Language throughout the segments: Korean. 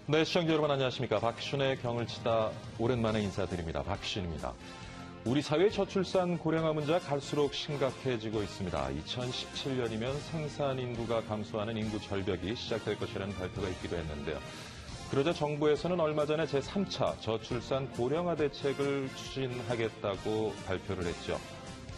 네, 시청자 여러분 안녕하십니까. 박순의 경을 치다 오랜만에 인사드립니다. 박순입니다. 우리 사회의 저출산 고령화 문제가 갈수록 심각해지고 있습니다. 2017년이면 생산 인구가 감소하는 인구 절벽이 시작될 것이라는 발표가 있기도 했는데요. 그러자 정부에서는 얼마 전에 제3차 저출산 고령화 대책을 추진하겠다고 발표를 했죠.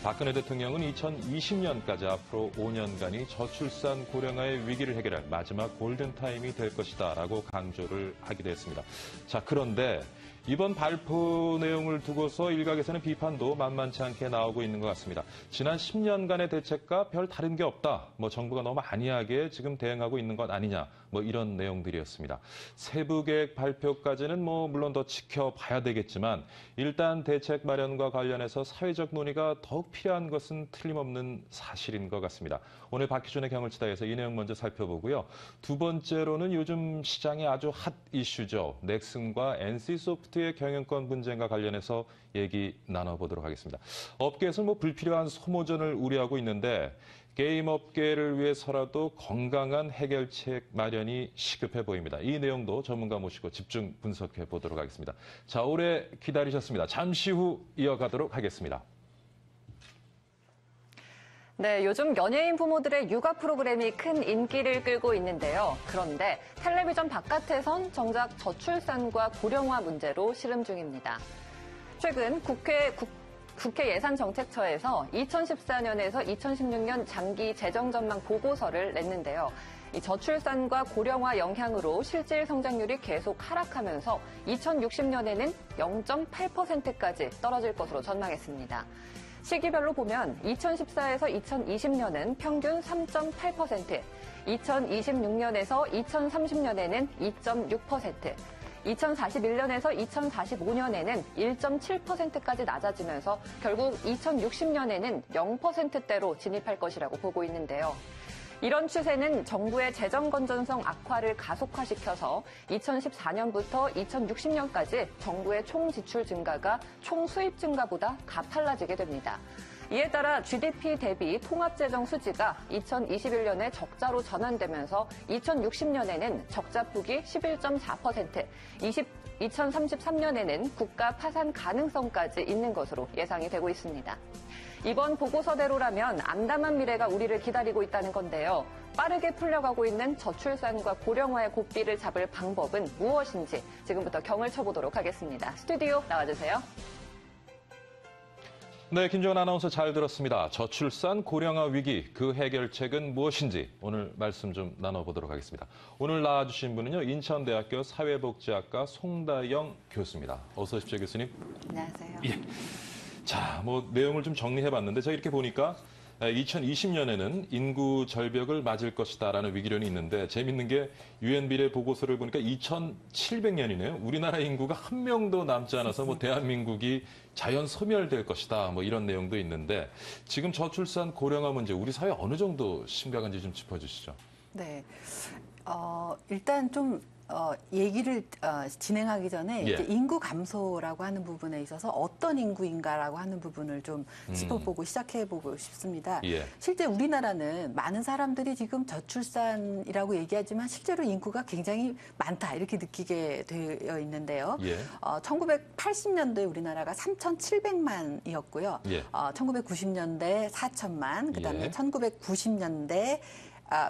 박근혜 대통령은 2020년까지 앞으로 5년간이 저출산 고령화의 위기를 해결할 마지막 골든타임이 될 것이다 라고 강조를 하기도 했습니다. 자, 그런데 이번 발표 내용을 두고서 일각에서는 비판도 만만치 않게 나오고 있는 것 같습니다. 지난 10년간의 대책과 별 다른 게 없다. 정부가 너무 안이하게 지금 대응하고 있는 것 아니냐. 이런 내용들이었습니다. 세부 계획 발표까지는 물론 더 지켜봐야 되겠지만 일단 대책 마련과 관련해서 사회적 논의가 더욱 필요한 것은 틀림없는 사실인 것 같습니다. 오늘 박희준의 경을 치다에서 이 내용 먼저 살펴보고요. 두 번째로는 요즘 시장에 아주 핫 이슈죠. 넥슨과 NC소프트의 경영권 분쟁과 관련해서 얘기 나눠보도록 하겠습니다. 업계에서는 불필요한 소모전을 우려하고 있는데 게임 업계를 위해서라도 건강한 해결책 마련이 시급해 보입니다. 이 내용도 전문가 모시고 집중 분석해 보도록 하겠습니다. 자, 오래 기다리셨습니다. 잠시 후 이어가도록 하겠습니다. 네, 요즘 연예인 부모들의 육아 프로그램이 큰 인기를 끌고 있는데요. 그런데 텔레비전 바깥에선 정작 저출산과 고령화 문제로 씨름 중입니다. 최근 국회 예산정책처에서 2014년에서 2016년 장기 재정 전망 보고서를 냈는데요. 이 저출산과 고령화 영향으로 실질 성장률이 계속 하락하면서 2060년에는 0.8%까지 떨어질 것으로 전망했습니다. 시기별로 보면 2014에서 2020년은 평균 3.8%, 2026년에서 2030년에는 2.6%, 2041년에서 2045년에는 1.7%까지 낮아지면서 결국 2060년에는 0%대로 진입할 것이라고 보고 있는데요. 이런 추세는 정부의 재정 건전성 악화를 가속화시켜서 2014년부터 2060년까지 정부의 총 지출 증가가 총 수입 증가보다 가팔라지게 됩니다. 이에 따라 GDP 대비 통합재정 수지가 2021년에 적자로 전환되면서 2060년에는 적자폭이 11.4%, 2033년에는 국가 파산 가능성까지 있는 것으로 예상이 되고 있습니다. 이번 보고서대로라면 암담한 미래가 우리를 기다리고 있다는 건데요. 빠르게 풀려가고 있는 저출산과 고령화의 고삐를 잡을 방법은 무엇인지 지금부터 경을 쳐보도록 하겠습니다. 스튜디오 나와주세요. 네, 김정은 아나운서 잘 들었습니다. 저출산 고령화 위기, 그 해결책은 무엇인지 오늘 말씀 좀 나눠보도록 하겠습니다. 오늘 나와주신 분은요, 인천대학교 사회복지학과 송다영 교수입니다. 어서 오십시오, 교수님. 안녕하세요. 예. 자, 내용을 좀 정리해봤는데 제가 이렇게 보니까 2020년에는 인구 절벽을 맞을 것이다라는 위기론이 있는데 재밌는 게 유엔 미래 보고서를 보니까 2700년이네요. 우리나라 인구가 한 명도 남지 않아서 대한민국이 자연 소멸될 것이다. 이런 내용도 있는데 지금 저출산 고령화 문제 우리 사회 어느 정도 심각한지 좀 짚어주시죠. 네, 일단 좀 얘기를 진행하기 전에 이제 인구 감소라고 하는 부분에 있어서 어떤 인구인가라고 하는 부분을 좀 짚어보고 시작해보고 싶습니다. 실제 우리나라는 많은 사람들이 지금 저출산이라고 얘기하지만 실제로 인구가 굉장히 많다 이렇게 느끼게 되어 있는데요. 1980년도에 우리나라가 3,700만이었고요. 1990년대 4천만, 그다음에 1990년대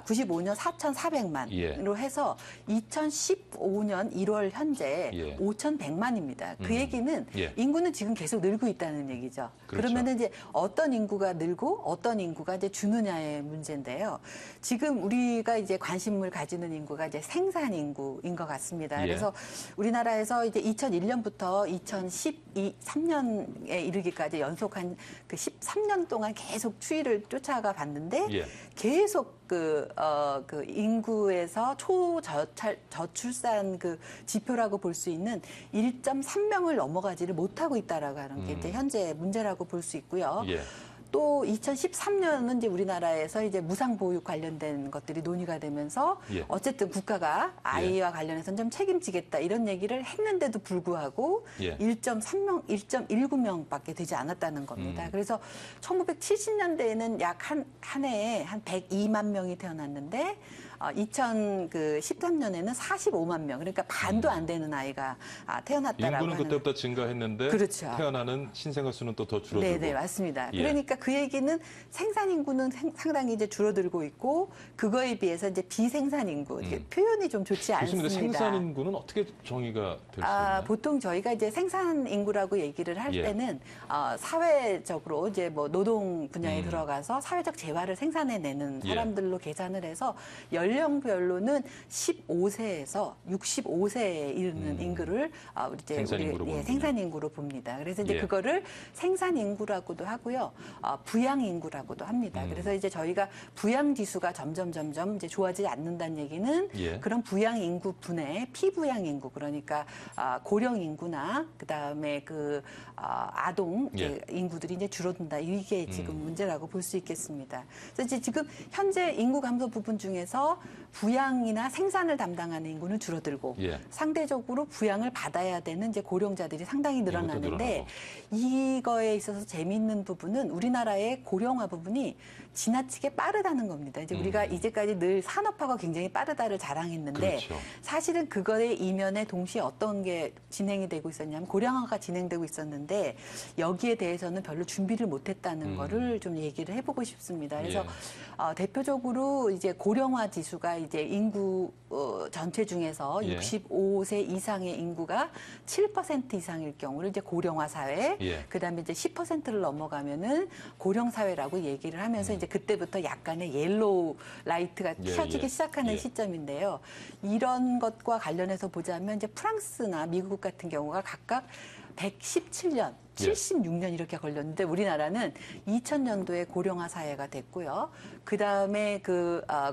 95년 4,400만으로 해서 2015년 1월 현재 5,100만입니다. 그 얘기는 인구는 지금 계속 늘고 있다는 얘기죠. 그러면 이제 어떤 인구가 늘고 어떤 인구가 이제 주느냐의 문제인데요. 지금 우리가 이제 관심을 가지는 인구가 이제 생산 인구인 것 같습니다. 그래서 우리나라에서 이제 2001년부터 2013년에 이르기까지 연속한 그 13년 동안 계속 추이를 쫓아가 봤는데 계속 그 인구에서 초저출산 그 지표라고 볼 수 있는 1.3명을 넘어가지를 못하고 있다라고 하는 게 이제 현재 문제라고 볼 수 있고요. 또 2013년은 이제 우리나라에서 이제 무상보육 관련된 것들이 논의가 되면서 어쨌든 국가가 아이와 관련해서는 좀 책임지겠다 이런 얘기를 했는데도 불구하고 1.3명, 1.19명밖에 되지 않았다는 겁니다. 그래서 1970년대에는 약 한 해에 한 102만 명이 태어났는데 2013년에는 45만 명, 그러니까 반도 안 되는 아이가 태어났다라고 인구는 그때부터 증가했는데 그렇죠. 태어나는 신생아 수는 또 더 줄어들고. 네, 맞습니다. 예. 그러니까 그 얘기는 생산 인구는 상당히 이제 줄어들고 있고 그거에 비해서 이제 비생산 인구 표현이 좀 좋지 않습니다. 교수님, 생산 인구는 어떻게 정의가 될 수 있나요? 보통 저희가 이제 생산 인구라고 얘기를 할 예. 때는 사회적으로 이제 뭐 노동 분야에 들어가서 사회적 재화를 생산해내는 예. 사람들로 계산을 해서 연령별로는 15세에서 65세에 이르는 인구를 생산 인구로 보는군요. 생산 인구로 봅니다. 그래서 이제 예. 그거를 생산 인구라고도 하고요, 부양 인구라고도 합니다. 그래서 이제 저희가 부양 지수가 점점 이제 좋아지지 않는다는 얘기는 예. 그런 부양 인구 분의 피부양 인구, 그러니까 고령 인구나 그다음에 아동 예. 인구들이 이제 줄어든다. 이게 지금 문제라고 볼 수 있겠습니다. 그래서 이제 지금 현재 인구 감소 부분 중에서 부양이나 생산을 담당하는 인구는 줄어들고 예. 상대적으로 부양을 받아야 되는 이제 고령자들이 상당히 늘어나는데 이거에 있어서 재미있는 부분은 우리나라의 고령화 부분이 지나치게 빠르다는 겁니다. 이제 우리가 이제까지 늘 산업화가 굉장히 빠르다를 자랑했는데 그렇죠. 사실은 그거의 이면에 동시에 어떤 게 진행이 되고 있었냐면 고령화가 진행되고 있었는데 여기에 대해서는 별로 준비를 못했다는 거를 좀 얘기를 해보고 싶습니다. 그래서 대표적으로 이제 고령화 지수가 이제 인구 전체 중에서 예. 65세 이상의 인구가 7% 이상일 경우를 이제 고령화 사회, 예. 그다음에 이제 10%를 넘어가면은 고령 사회라고 얘기를 하면서 이제 그때부터 약간의 옐로우 라이트가 예, 켜지기 예. 시작하는 예. 시점인데요. 이런 것과 관련해서 보자면 이제 프랑스나 미국 같은 경우가 각각 117년, 76년 이렇게 걸렸는데 우리나라는 2000년도에 고령화 사회가 됐고요. 그 다음에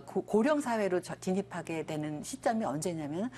고령 사회로 진입하게 되는 시점이 언제냐면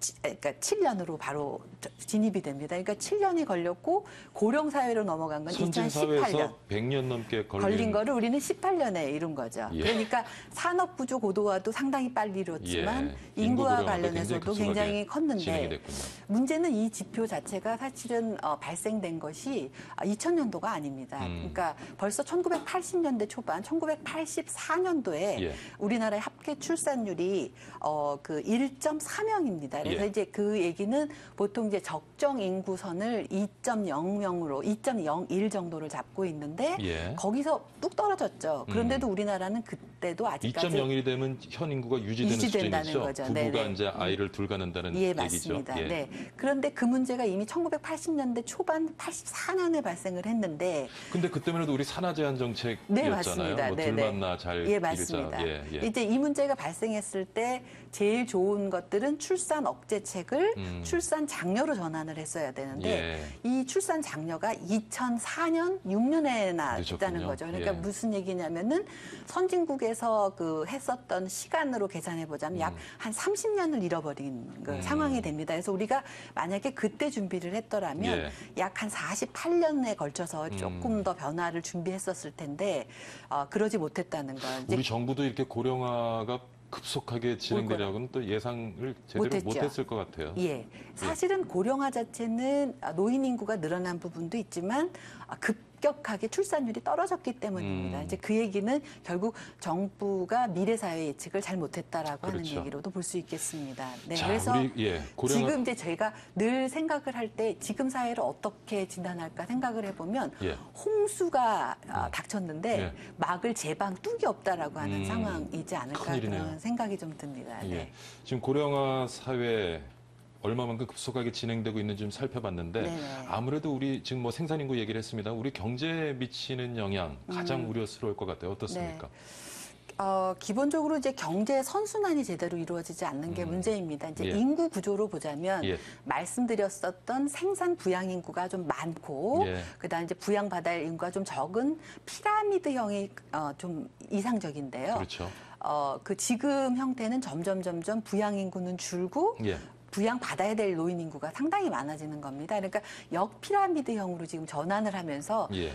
7년으로 바로 진입이 됩니다. 그러니까 7년이 걸렸고 고령 사회로 넘어간 건 선진 2018년. 사회에서 100년 넘게 걸린 거를 우리는 18년에 이룬 거죠. 예. 그러니까 산업 구조 고도화도 상당히 빨리 이뤘지만 예. 인구와 인구 관련해서도 굉장히 컸는데 진행이 됐군요. 문제는 이 지표 자체가 사실은 발생된 것이 2000년도가 아닙니다. 그러니까 벌써 1980년대 초반, 1984년도에 예. 우리나라의 합계 출산율이 1.4명입니다. 그래서 예. 이제 그 얘기는 보통 이제 적정 인구선을 2.0명으로 2.01 정도를 잡고 있는데 예. 거기서 뚝 떨어졌죠. 그런데도 우리나라는 그때도 아직까지 2.01이 되면 현 인구가 유지된다는 수준이죠. 거죠. 부부가 네네. 이제 아이를 둘 갖는다는 예, 얘기죠. 맞습니다. 예. 네. 그런데 그 문제가 이미 1980년대 초반 84년에 발생을 했는데 근데 그때만 해도 우리 산하 제한 정책이었잖아요. 네, 맞습니다. 뭐 네네. 둘 만나 잘 예, 맞습니다. 기르자. 예, 예. 이제 이 문제가 발생했을 때 제일 좋은 것들은 출산 억제책을 출산 장려로 전환을 했어야 되는데 이 출산 장려가 2004년, 6년에 났다는 늦었군요. 거죠. 그러니까 예. 무슨 얘기냐면은 선진국에서 했었던 시간으로 계산해 보자면 약 한 30년을 잃어버린 상황이 됩니다. 그래서 우리가 만약에 그때 준비를 했더라면 예. 약 한 48년에 걸쳐서 조금 더 변화를 준비했었을 텐데 그러지 못했다는 거. 우리 정부도 이렇게 고령화가 급속하게 진행되려고는 또 예상을 제대로 못했죠. 못했을 것 같아요. 예. 사실은 고령화 자체는 노인 인구가 늘어난 부분도 있지만 급격하게 출산율이 떨어졌기 때문입니다. 이제 그 얘기는 결국 정부가 미래 사회 예측을 잘 못했다라고 하는 그렇죠. 얘기로도 볼 수 있겠습니다. 네. 자, 그래서 고령화 지금 이제 저희가 늘 생각을 할 때 지금 사회를 어떻게 진단할까 생각을 해보면 예. 홍수가 닥쳤는데 예. 막을 제방 뚝이 없다라고 하는 상황이지 않을까 큰일이네요. 그런 생각이 좀 듭니다. 예. 네. 지금 고령화 사회 얼마만큼 급속하게 진행되고 있는지 좀 살펴봤는데 네네. 아무래도 우리 지금 뭐 생산인구 얘기를 했습니다. 우리 경제에 미치는 영향 가장 우려스러울 것 같아요. 어떻습니까? 기본적으로 이제 경제 선순환이 제대로 이루어지지 않는 게 문제입니다. 이제 예. 인구 구조로 보자면 예. 말씀드렸었던 생산 부양 인구가 좀 많고 예. 그다음 이제 부양 받아야 할 인구가 좀 적은 피라미드형이 좀 이상적인데요. 그렇죠. 지금 형태는 점점 부양 인구는 줄고 예. 부양 받아야 될 노인 인구가 상당히 많아지는 겁니다. 그러니까 역피라미드형으로 지금 전환을 하면서 예.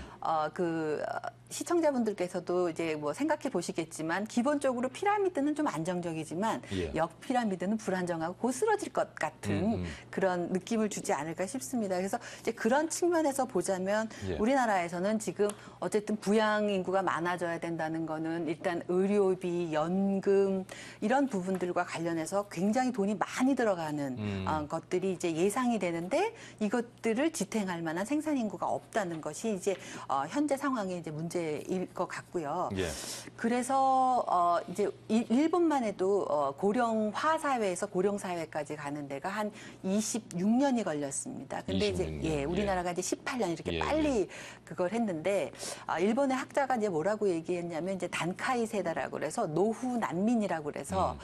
시청자분들께서도 이제 뭐 생각해 보시겠지만 기본적으로 피라미드는 좀 안정적이지만 예. 역 피라미드는 불안정하고 곧 쓰러질 것 같은 그런 느낌을 주지 않을까 싶습니다. 그래서 이제 그런 측면에서 보자면 예. 우리나라에서는 지금 어쨌든 부양 인구가 많아져야 된다는 거는 일단 의료비, 연금 이런 부분들과 관련해서 굉장히 돈이 많이 들어가는 것들이 이제 예상이 되는데 이것들을 지탱할 만한 생산 인구가 없다는 것이 이제 현재 상황의 이제 문제일 것 같고요. 예. 그래서 이제 일본만 해도 고령화 사회에서 고령 사회까지 가는 데가 한 26년이 걸렸습니다. 근데 이제 26년. 예, 우리나라가 이제 18년 이렇게 예, 빨리 그걸 했는데 일본의 학자가 이제 뭐라고 얘기했냐면 이제 단카이 세대라고 그래서 노후 난민이라고 그래서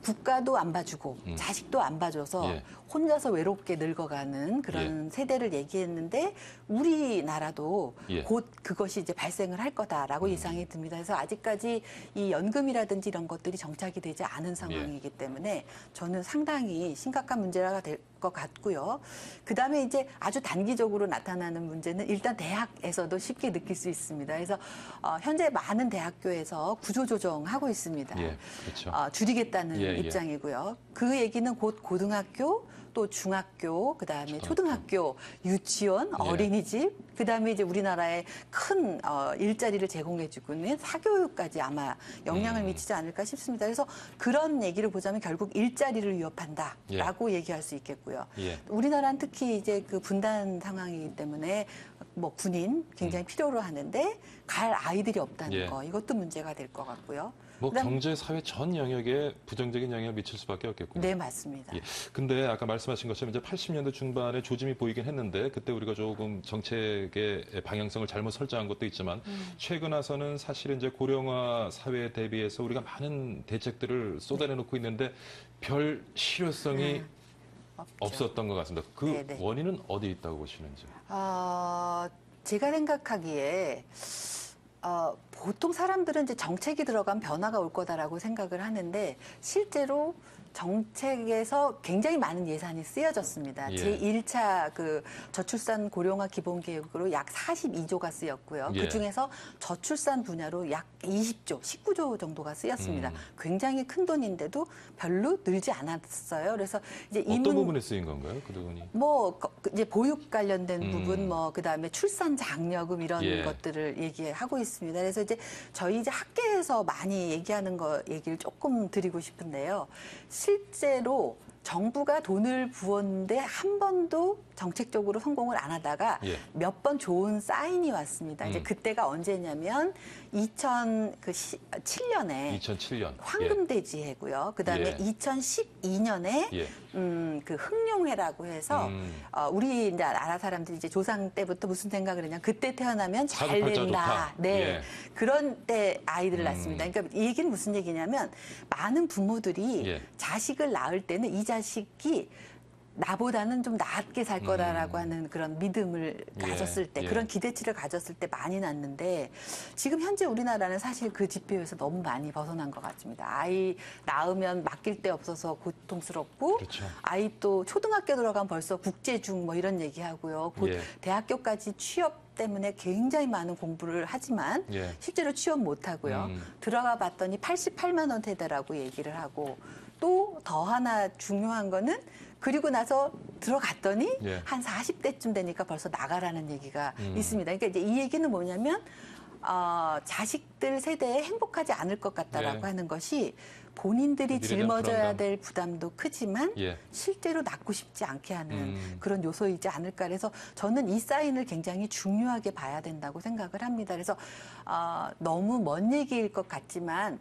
국가도 안 봐주고 자식도 안 봐줘서 예. 혼자서 외롭게 늙어가는 그런 세대를 얘기했는데 우리나라도 예. 곧 그것이 이제 발생을 할 거다라고 예상이 듭니다. 그래서 아직까지 이 연금이라든지 이런 것들이 정착이 되지 않은 상황이기 때문에 저는 상당히 심각한 문제가 될 것 같고요. 그다음에 이제 아주 단기적으로 나타나는 문제는 일단 대학에서도 쉽게 느낄 수 있습니다. 그래서 현재 많은 대학교에서 구조조정하고 있습니다. 예. 그렇죠. 줄이겠다는 예, 예. 입장이고요. 그 얘기는 곧 고등학교, 또 중학교, 그다음에 초등학교, 유치원, 예. 어린이집, 그다음에 이제 우리나라에 큰 일자리를 제공해주고 있는 사교육까지 아마 영향을 미치지 않을까 싶습니다. 그래서 그런 얘기를 보자면 결국 일자리를 위협한다라고 얘기할 수 있겠고요. 예. 우리나라는 특히 이제 그 분단 상황이기 때문에 뭐 군인 굉장히 필요로 하는데 갈 아이들이 없다는 예. 거 이것도 문제가 될 것 같고요. 뭐 그다음- 경제, 사회 전 영역에 부정적인 영향을 미칠 수밖에 없겠군요. 네, 맞습니다. 예. 근데 아까 말씀하신 것처럼 이제 80년대 중반에 조짐이 보이긴 했는데 그때 우리가 조금 정책의 방향성을 잘못 설정한 것도 있지만 최근 와서는 사실 이제 고령화 사회에 대비해서 우리가 많은 대책들을 쏟아내놓고 있는데 별 실효성이 없죠. 없었던 것 같습니다. 그 네네. 원인은 어디에 있다고 보시는지? 제가 생각하기에 보통 사람들은 이제 정책이 들어간 변화가 올 거다라고 생각을 하는데 실제로 정책에서 굉장히 많은 예산이 쓰여졌습니다. 예. 제1차 그 저출산 고령화 기본계획으로 약 42조가 쓰였고요. 예. 그중에서 저출산 분야로 약 20조, 19조 정도가 쓰였습니다. 굉장히 큰 돈인데도 별로 늘지 않았어요. 그래서 이제 이 어떤 부분에 쓰인 건가요? 그 돈이? 이제 보육 관련된 부분, 그다음에 출산 장려금 이런 예. 것들을 얘기하고 있습니다. 그래서 이제 저희 이제 학계에서 많이 얘기하는 거 얘기를 조금 드리고 싶은데요. 실제로 정부가 돈을 부었는데 한 번도 정책적으로 성공을 안 하다가 예. 몇 번 좋은 사인이 왔습니다. 이제 그때가 언제냐면 2007년에 2007년. 황금돼지해고요. 그다음에 예. 2012년에 예. 그 흑룡회라고 해서 우리 나라 사람들이 이제 조상 때부터 무슨 생각을 했냐 그때 태어나면 잘 사주팔자 된다. 좋다. 네. 예. 그런 때 아이들을 낳습니다. 그러니까 이 얘기는 무슨 얘기냐면 많은 부모들이 예. 자식을 낳을 때는 이 자식이 나보다는 좀 낫게 살 거다라고 하는 그런 믿음을 예, 가졌을 때, 예. 그런 기대치를 가졌을 때 많이 낳는데 지금 현재 우리나라는 사실 그 지표에서 너무 많이 벗어난 것 같습니다. 아이 낳으면 맡길 데 없어서 고통스럽고 그렇죠. 아이 또 초등학교 들어가면 벌써 국제중 뭐 이런 얘기하고요. 곧 예. 대학교까지 취업 때문에 굉장히 많은 공부를 하지만 예. 실제로 취업 못하고요. 들어가 봤더니 88만 원 세대라고 얘기를 하고 또 더 하나 중요한 거는 그리고 나서 들어갔더니 예. 한 40대쯤 되니까 벌써 나가라는 얘기가 있습니다. 그러니까 이제 이 얘기는 뭐냐면 자식들 세대에 행복하지 않을 것 같다라고 예. 하는 것이 본인들이 미래에 대한 짊어져야 불안감. 될 부담도 크지만 예. 실제로 낳고 싶지 않게 하는 그런 요소이지 않을까. 그래서 저는 이 사인을 굉장히 중요하게 봐야 된다고 생각을 합니다. 그래서 너무 먼 얘기일 것 같지만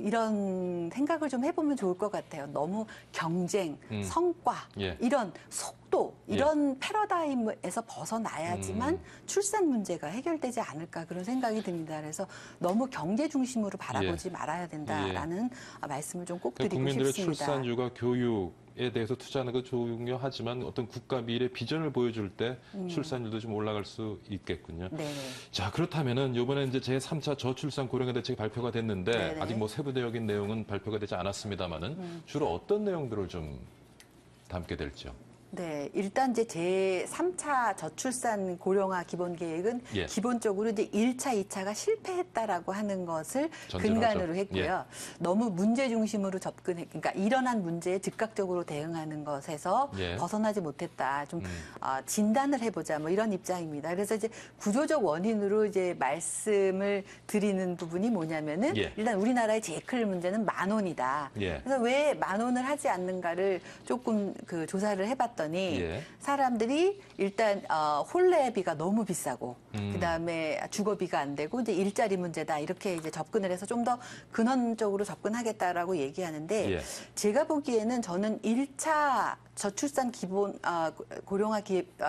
이런 생각을 좀 해보면 좋을 것 같아요. 너무 경쟁, 성과, 예. 이런 속도, 이런 패러다임에서 벗어나야지만 출산 문제가 해결되지 않을까 그런 생각이 듭니다. 그래서 너무 경제 중심으로 바라보지 말아야 된다라는 말씀을 좀 꼭 드리고 국민들의 싶습니다. 출산율과 교육에 대해서 투자하는 거 중요하지만 어떤 국가 미래 비전을 보여줄 때 출산율도 좀 올라갈 수 있겠군요. 네네. 자, 그렇다면은 이번에 이제 제3차 저출산 고령화 대책이 발표가 됐는데 네네. 아직 뭐 세부적인 내용은 발표가 되지 않았습니다만은 주로 어떤 내용들을 좀 담게 될지요? 네, 일단 이제 제 3차 저출산 고령화 기본 계획은 예. 기본적으로 이제 1차, 2차가 실패했다라고 하는 것을 전제로 근간으로 하죠. 했고요. 너무 문제 중심으로 그러니까 일어난 문제에 즉각적으로 대응하는 것에서 예. 벗어나지 못했다. 좀 진단을 해보자. 뭐 이런 입장입니다. 그래서 이제 구조적 원인으로 이제 말씀을 드리는 부분이 뭐냐면은 예. 일단 우리나라의 제일 큰 문제는 만 원이다. 예. 그래서 왜 만 원을 하지 않는가를 조금 그 조사를 해봤더니 예. 사람들이 일단 혼례비가 너무 비싸고 그다음에 주거비가 안 되고 이제 일자리 문제다 이렇게 이제 접근을 해서 좀 더 근원적으로 접근하겠다라고 얘기하는데 예. 제가 보기에는 저는 1차 저출산 고령화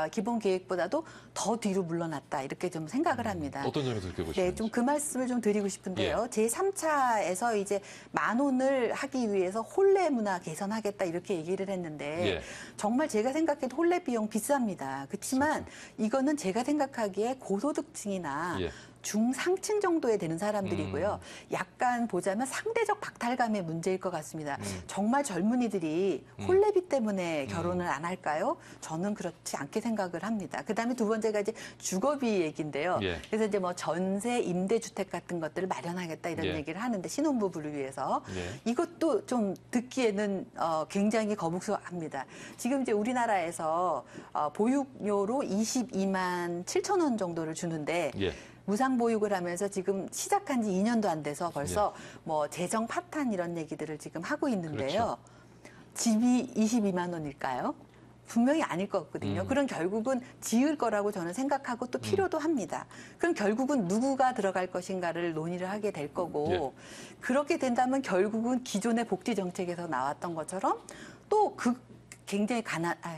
기본 계획보다도 더 뒤로 물러났다 이렇게 좀 생각을 합니다. 어떤 점에서 그렇게 보시는지. 네, 좀 그 말씀을 좀 드리고 싶은데요. 예. 제 3차에서 이제 만 원을 하기 위해서 혼례 문화 개선하겠다 이렇게 얘기를 했는데 예. 정말 제가 생각해도 혼례 비용 비쌉니다. 그렇지만 이거는 제가 생각하기에 고소득층이나 예. 중상층 정도에 되는 사람들이고요. 약간 보자면 상대적 박탈감의 문제일 것 같습니다. 정말 젊은이들이 혼례비 때문에 결혼을 안 할까요? 저는 그렇지 않게 생각을 합니다. 그다음에 두 번째가 이제 주거비 얘기인데요. 예. 그래서 이제 뭐 전세, 임대주택 같은 것들을 마련하겠다 이런 예. 얘기를 하는데 신혼부부를 위해서 예. 이것도 좀 듣기에는 굉장히 거북스럽합니다. 지금 이제 우리나라에서 보육료로 22만 7천 원 정도를 주는데 예. 무상보육을 하면서 지금 시작한 지 2년도 안 돼서 벌써 뭐 재정 파탄 이런 얘기들을 지금 하고 있는데요. 집이 22만 원일까요? 분명히 아닐 것 같거든요. 그럼 결국은 지을 거라고 저는 생각하고 또 필요도 합니다. 그럼 결국은 누구가 들어갈 것인가를 논의를 하게 될 거고 그렇게 된다면 결국은 기존의 복지 정책에서 나왔던 것처럼 또 굉장히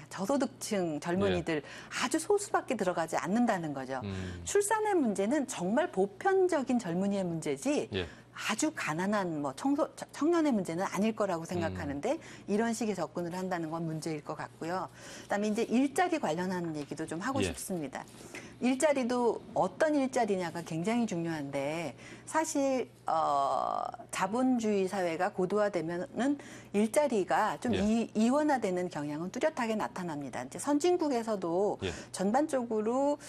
저소득층 젊은이들 아주 소수밖에 들어가지 않는다는 거죠. 출산의 문제는 정말 보편적인 젊은이의 문제지 예. 아주 가난한 뭐 청년의 문제는 아닐 거라고 생각하는데 이런 식의 접근을 한다는 건 문제일 것 같고요. 그다음에 이제 일자리 관련한 얘기도 좀 하고 예. 싶습니다. 일자리도 어떤 일자리냐가 굉장히 중요한데 사실 자본주의 사회가 고도화되면은 일자리가 좀 이원화되는 경향은 뚜렷하게 나타납니다. 이제 선진국에서도 전반적으로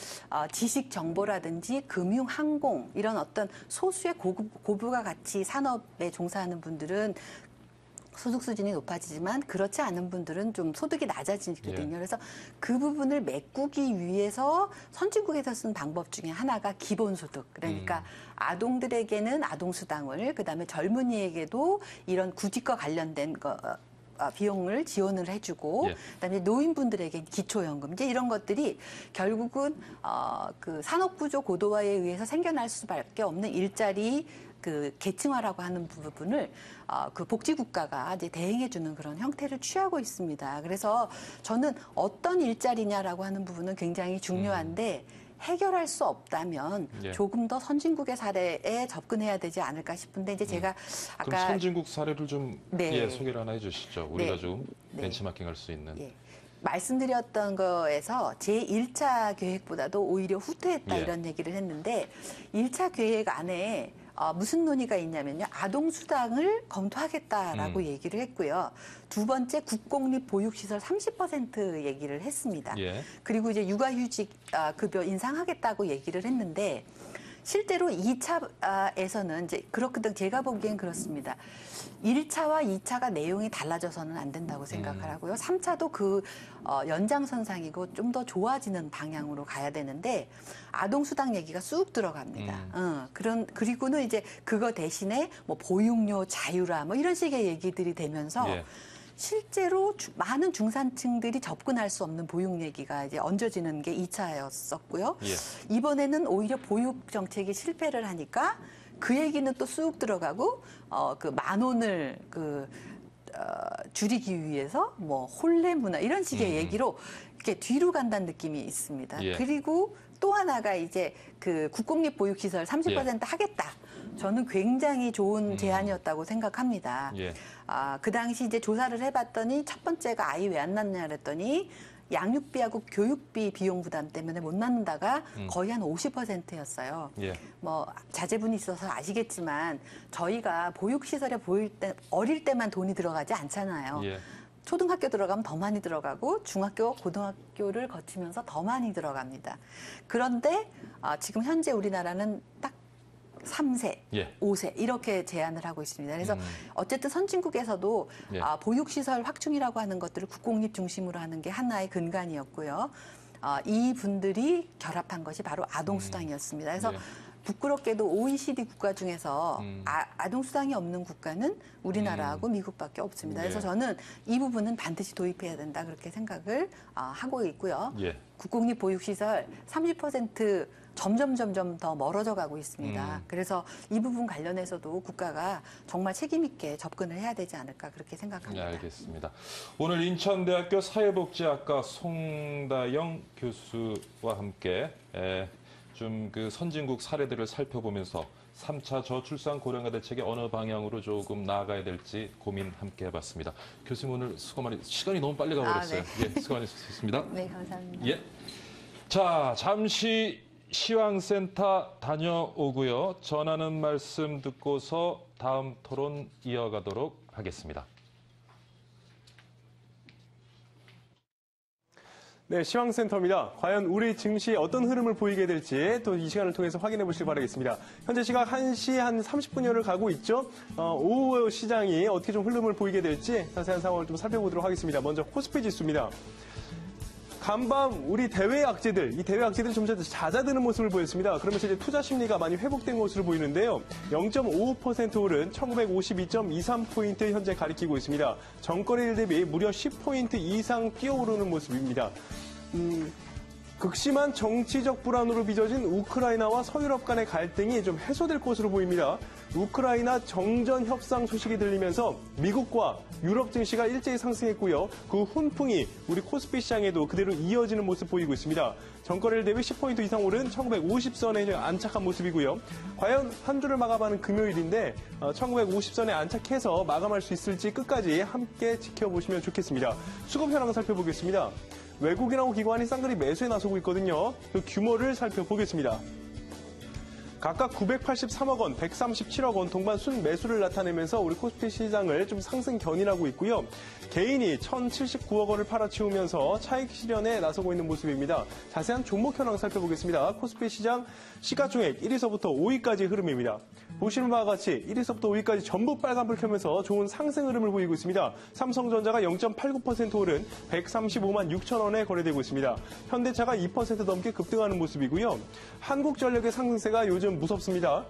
지식 정보라든지 금융, 항공 이런 어떤 소수의 고부가 가치 산업에 종사하는 분들은 소득 수준이 높아지지만 그렇지 않은 분들은 좀 소득이 낮아지거든요. 그래서 그 부분을 메꾸기 위해서 선진국에서 쓴 방법 중에 하나가 기본소득. 그러니까 아동들에게는 아동수당을, 그다음에 젊은이에게도 이런 구직과 관련된 비용을 지원을 해주고, 그다음에 노인분들에게 기초연금 이제 이런 것들이 결국은 그 산업구조 고도화에 의해서 생겨날 수밖에 없는 일자리 그 계층화라고 하는 부분을 그 복지국가가 이제 대행해주는 그런 형태를 취하고 있습니다. 그래서 저는 어떤 일자리냐라고 하는 부분은 굉장히 중요한데 해결할 수 없다면 조금 더 선진국의 사례에 접근해야 되지 않을까 싶은데 이제 제가 아까 그럼 선진국 사례를 좀 소개를 하나 해주시죠. 우리가 좀 벤치마킹할 수 있는. 말씀드렸던 거에서 제1차 계획보다도 오히려 후퇴했다 이런 얘기를 했는데 1차 계획 안에 무슨 논의가 있냐면요. 아동수당을 검토하겠다라고 얘기를 했고요. 두 번째 국공립 보육시설 30% 얘기를 했습니다. 그리고 이제 육아휴직 급여 인상하겠다고 얘기를 했는데 실제로 2차에서는 이제 그렇거든 제가 보기엔 그렇습니다. 1차와 2차가 내용이 달라져서는 안 된다고 생각을 하고요. 3차도 그 연장선상이고 좀 더 좋아지는 방향으로 가야 되는데 아동수당 얘기가 쑥 들어갑니다. 그리고는 이제 그거 대신에 뭐 보육료 자유화 뭐 이런 식의 얘기들이 되면서 실제로 많은 중산층들이 접근할 수 없는 보육 얘기가 이제 얹어지는 게 2차였었고요. 이번에는 오히려 보육 정책이 실패를 하니까 그 얘기는 또 쑥 들어가고 그 만 원을 줄이기 위해서 뭐 혼례 문화 이런 식의 얘기로 이렇게 뒤로 간다는 느낌이 있습니다. 그리고 또 하나가 이제 그 국공립 보육시설 30% 하겠다. 저는 굉장히 좋은 제안이었다고 생각합니다. 그 당시 이제 조사를 해봤더니 첫 번째가 아이 왜 안 낳냐 그랬더니 양육비하고 교육비 비용 부담 때문에 못 낳는다가 거의 한 50%였어요. 뭐 자제분이 있어서 아시겠지만 저희가 보육시설에 어릴 때만 돈이 들어가지 않잖아요. 초등학교 들어가면 더 많이 들어가고 중학교, 고등학교를 거치면서 더 많이 들어갑니다. 그런데 지금 현재 우리나라는 딱 3세, 예. 5세 이렇게 제한을 하고 있습니다. 그래서 어쨌든 선진국에서도 예. 보육시설 확충이라고 하는 것들을 국공립 중심으로 하는 게 하나의 근간이었고요. 이 분들이 결합한 것이 바로 아동수당이었습니다. 그래서 예. 부끄럽게도 OECD 국가 중에서 아동수당이 없는 국가는 우리나라하고 미국밖에 없습니다. 그래서 예. 저는 이 부분은 반드시 도입해야 된다 그렇게 생각을 하고 있고요. 예. 국공립 보육시설 30% 점점 더 멀어져 가고 있습니다. 그래서 이 부분 관련해서도 국가가 정말 책임 있게 접근을 해야 되지 않을까 그렇게 생각합니다. 네, 알겠습니다. 오늘 인천대학교 사회복지학과 송다영 교수와 함께 좀 그 선진국 사례들을 살펴보면서 3차 저출산 고령화 대책의 어느 방향으로 조금 나아가야 될지 고민 함께 해봤습니다. 교수님 오늘 수고 많이, 시간이 너무 빨리 가버렸어요. 네. 예, 수고 많으셨습니다. 네, 감사합니다. 예. 자, 잠시 시황센터 다녀오고요. 전하는 말씀 듣고서 다음 토론 이어가도록 하겠습니다. 네, 시황센터입니다. 과연 우리 증시 어떤 흐름을 보이게 될지 또 이 시간을 통해서 확인해 보시길 바라겠습니다. 현재 시각 1시 한 30분여를 가고 있죠. 오후 시장이 어떻게 좀 흐름을 보이게 될지 자세한 상황을 좀 살펴보도록 하겠습니다. 먼저 코스피 지수입니다. 간밤 우리 대외 악재들, 이 대외 악재들이 좀 잦아드는 모습을 보였습니다. 그러면서 이제 투자 심리가 많이 회복된 것으로 보이는데요. 0.55% 오른 1952.23포인트 현재 가리키고 있습니다. 전거래일 대비 무려 10포인트 이상 뛰어오르는 모습입니다. 극심한 정치적 불안으로 빚어진 우크라이나와 서유럽 간의 갈등이 좀 해소될 것으로 보입니다. 우크라이나 정전 협상 소식이 들리면서 미국과 유럽 증시가 일제히 상승했고요. 그 훈풍이 우리 코스피 시장에도 그대로 이어지는 모습 보이고 있습니다. 전거래일 대비 10포인트 이상 오른 1950선에 안착한 모습이고요. 과연 한 주를 마감하는 금요일인데 1950선에 안착해서 마감할 수 있을지 끝까지 함께 지켜보시면 좋겠습니다. 수급 현황 살펴보겠습니다. 외국인하고 기관이 쌍그리 매수에 나서고 있거든요. 그 규모를 살펴보겠습니다. 각각 983억 원, 137억 원 동반 순매수를 나타내면서 우리 코스피 시장을 좀 상승 견인하고 있고요. 개인이 1,079억 원을 팔아치우면서 차익 실현에 나서고 있는 모습입니다. 자세한 종목 현황 살펴보겠습니다. 코스피 시장 시가총액 1위서부터 5위까지 흐름입니다. 보시는 바와 같이 1위서부터 5위까지 전부 빨간불 켜면서 좋은 상승 흐름을 보이고 있습니다. 삼성전자가 0.89% 오른 135만 6천 원에 거래되고 있습니다. 현대차가 2% 넘게 급등하는 모습이고요. 한국전력의 상승세가 요즘 무섭습니다.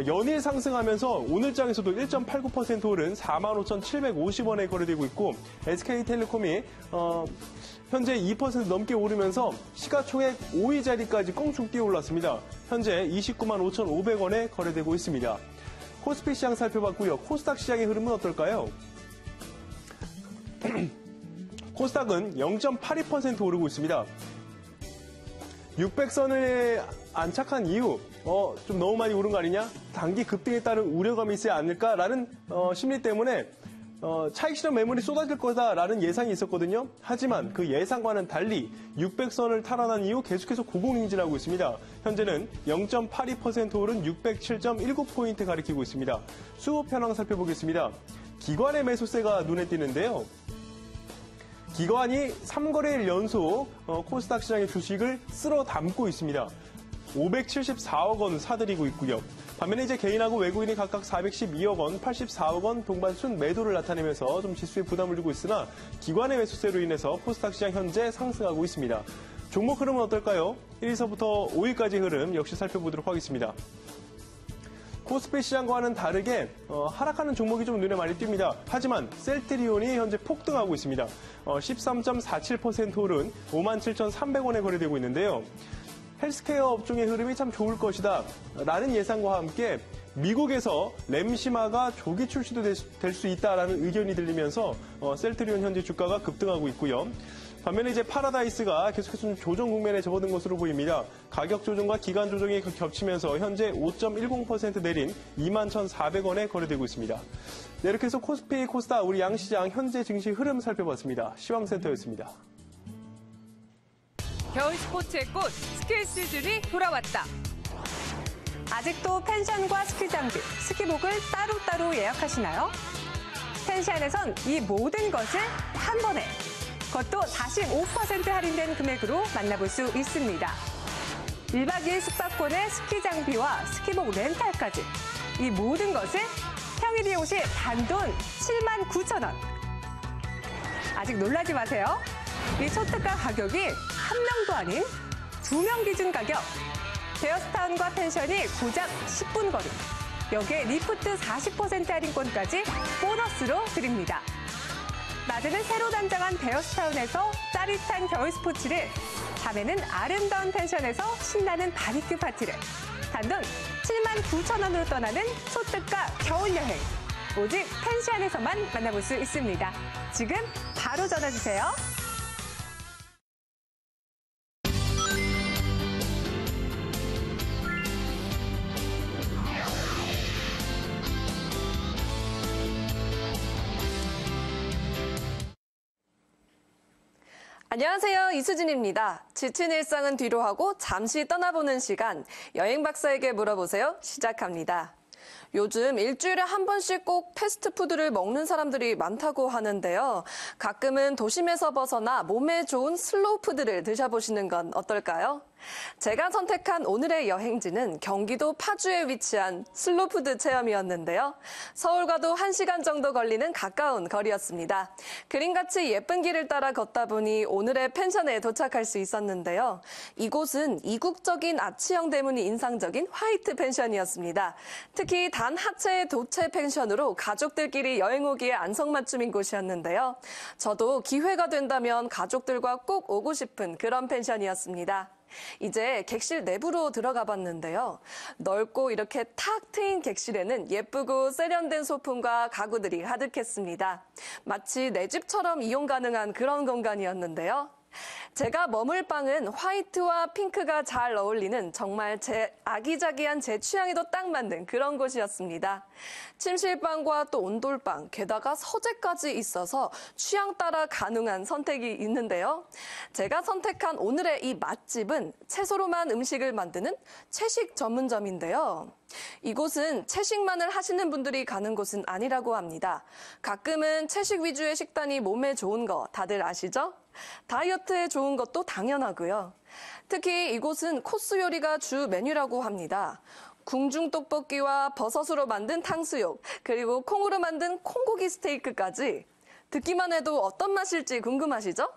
연일 상승하면서 오늘장에서도 1.89% 오른 45,750원에 거래되고 있고 SK텔레콤이 현재 2% 넘게 오르면서 시가총액 5위 자리까지 껑충 뛰어올랐습니다. 현재 29만 5,500원에 거래되고 있습니다. 코스피 시장 살펴봤고요. 코스닥 시장의 흐름은 어떨까요? 코스닥은 0.82% 오르고 있습니다. 600선을 안착한 이후 좀 너무 많이 오른 거 아니냐? 단기 급등에 따른 우려감이 있지 않을까라는 심리 때문에 차익 실현 매물이 쏟아질 거다라는 예상이 있었거든요. 하지만 그 예상과는 달리 600선을 탈환한 이후 계속해서 고공행진하고 있습니다. 현재는 0.82% 오른 607.19포인트 가리키고 있습니다. 수급 현황 살펴보겠습니다. 기관의 매수세가 눈에 띄는데요. 기관이 3거래일 연속 코스닥 시장의 주식을 쓸어 담고 있습니다. 574억 원 사들이고 있고요. 반면에 이제 개인하고 외국인이 각각 412억 원, 84억 원 동반 순매도를 나타내면서 좀 지수에 부담을 주고 있으나 기관의 매수세로 인해서 코스닥 시장 현재 상승하고 있습니다. 종목 흐름은 어떨까요? 1위서부터 5위까지 흐름 역시 살펴보도록 하겠습니다. 코스피 시장과는 다르게 하락하는 종목이 좀 눈에 많이 띕니다. 하지만 셀트리온이 현재 폭등하고 있습니다. 13.47% 오른 57,300원에 거래되고 있는데요. 헬스케어 업종의 흐름이 참 좋을 것이다 라는 예상과 함께 미국에서 램시마가 조기 출시도 될 수 있다라는 의견이 들리면서 셀트리온 현재 주가가 급등하고 있고요. 반면에 이제 파라다이스가 계속해서 조정 국면에 접어든 것으로 보입니다. 가격 조정과 기간 조정이 겹치면서 현재 5.10% 내린 21,400원에 거래되고 있습니다. 네, 이렇게 해서 코스피, 코스닥, 우리 양시장 현재 증시 흐름 살펴봤습니다. 시황센터였습니다. 겨울 스포츠의 꽃 스킬 시즌이 돌아왔다. 아직도 펜션과 스키 장비, 스키복을 따로따로 예약하시나요? 펜시안에선 이 모든 것을 한 번에, 그것도 45% 할인된 금액으로 만나볼 수 있습니다. 1박 2일 숙박권에 스키 장비와 스키복 렌탈까지 이 모든 것을 평일 이용 시 단돈 79,000원. 아직 놀라지 마세요. 이 초특가 가격이 한 명도 아닌 2명 기준 가격. 베어스타운과 펜션이 고작 10분 거리. 여기에 리프트 40% 할인권까지 보너스로 드립니다. 낮에는 새로 단장한 베어스타운에서 짜릿한 겨울 스포츠를, 밤에는 아름다운 펜션에서 신나는 바비큐 파티를 단돈 79,000원으로 떠나는 초특가 겨울여행. 오직 펜시안에서만 만나볼 수 있습니다. 지금 바로 전화주세요. 안녕하세요. 이수진입니다. 지친 일상은 뒤로 하고 잠시 떠나보는 시간, 여행 박사에게 물어보세요. 시작합니다. 요즘 일주일에 한 번씩 꼭 패스트푸드를 먹는 사람들이 많다고 하는데요. 가끔은 도심에서 벗어나 몸에 좋은 슬로우푸드를 드셔보시는 건 어떨까요? 제가 선택한 오늘의 여행지는 경기도 파주에 위치한 슬로푸드 체험이었는데요. 서울과도 1시간 정도 걸리는 가까운 거리였습니다. 그림같이 예쁜 길을 따라 걷다 보니 오늘의 펜션에 도착할 수 있었는데요. 이곳은 이국적인 아치형 대문이 인상적인 화이트 펜션이었습니다. 특히 단 하체의 도체 펜션으로 가족들끼리 여행 오기에 안성맞춤인 곳이었는데요. 저도 기회가 된다면 가족들과 꼭 오고 싶은 그런 펜션이었습니다. 이제 객실 내부로 들어가 봤는데요. 넓고 이렇게 탁 트인 객실에는 예쁘고 세련된 소품과 가구들이 가득했습니다. 마치 내 집처럼 이용 가능한 그런 공간이었는데요. 제가 머물 방은 화이트와 핑크가 잘 어울리는 정말 제 아기자기한 제 취향에도 딱 맞는 그런 곳이었습니다. 침실방과 또 온돌방, 게다가 서재까지 있어서 취향 따라 가능한 선택이 있는데요. 제가 선택한 오늘의 이 맛집은 채소로만 음식을 만드는 채식 전문점인데요. 이곳은 채식만을 하시는 분들이 가는 곳은 아니라고 합니다. 가끔은 채식 위주의 식단이 몸에 좋은 거 다들 아시죠? 다이어트에 좋은 것도 당연하고요. 특히 이곳은 코스 요리가 주 메뉴라고 합니다. 궁중 떡볶이와 버섯으로 만든 탕수육, 그리고 콩으로 만든 콩고기 스테이크까지. 듣기만 해도 어떤 맛일지 궁금하시죠?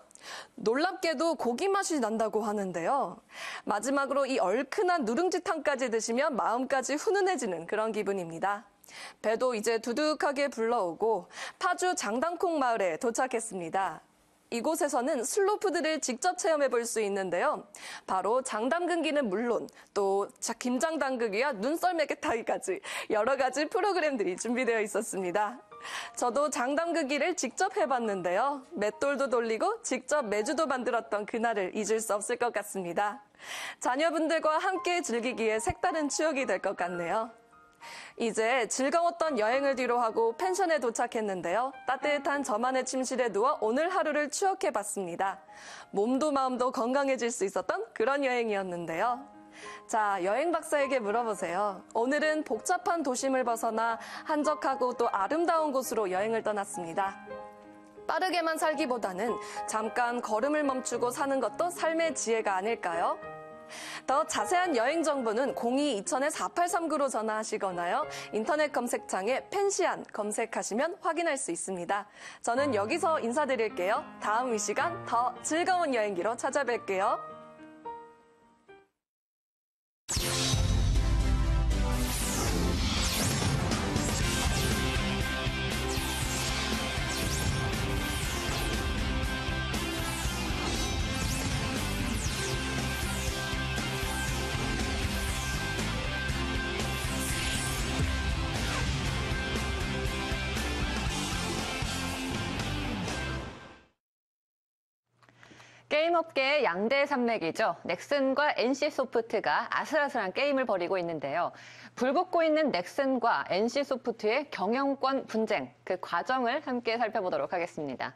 놀랍게도 고기 맛이 난다고 하는데요. 마지막으로 이 얼큰한 누룽지탕까지 드시면 마음까지 훈훈해지는 그런 기분입니다. 배도 이제 두둑하게 불러오고 파주 장당콩 마을에 도착했습니다. 이곳에서는 슬로푸드를 직접 체험해 볼 수 있는데요. 바로 장담근기는 물론 또 김장 담그기와 눈썰매개 타기까지 여러 가지 프로그램들이 준비되어 있었습니다. 저도 장담그기를 직접 해봤는데요. 맷돌도 돌리고 직접 메주도 만들었던 그날을 잊을 수 없을 것 같습니다. 자녀분들과 함께 즐기기에 색다른 추억이 될 것 같네요. 이제 즐거웠던 여행을 뒤로하고 펜션에 도착했는데요. 따뜻한 저만의 침실에 누워 오늘 하루를 추억해봤습니다. 몸도 마음도 건강해질 수 있었던 그런 여행이었는데요. 자, 여행 박사에게 물어보세요. 오늘은 복잡한 도심을 벗어나 한적하고 또 아름다운 곳으로 여행을 떠났습니다. 빠르게만 살기보다는 잠깐 걸음을 멈추고 사는 것도 삶의 지혜가 아닐까요? 더 자세한 여행 정보는 02-2000-4839로 전화하시거나요. 인터넷 검색창에 펜시안 검색하시면 확인할 수 있습니다. 저는 여기서 인사드릴게요. 다음 이 시간 더 즐거운 여행기로 찾아뵐게요. 게임 업계의 양대 산맥이죠. 넥슨과 NC소프트가 아슬아슬한 게임을 벌이고 있는데요. 불붙고 있는 넥슨과 NC소프트의 경영권 분쟁, 그 과정을 함께 살펴보도록 하겠습니다.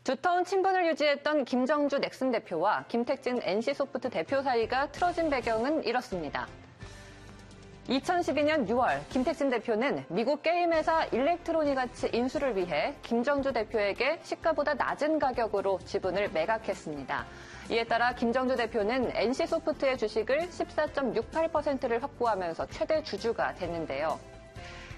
두터운 친분을 유지했던 김정주 넥슨 대표와 김택진 NC소프트 대표 사이가 틀어진 배경은 이렇습니다. 2012년 6월 김택진 대표는 미국 게임 회사 일렉트로닉아츠 인수를 위해 김정주 대표에게 시가보다 낮은 가격으로 지분을 매각했습니다. 이에 따라 김정주 대표는 NC소프트의 주식을 14.68%를 확보하면서 최대 주주가 됐는데요.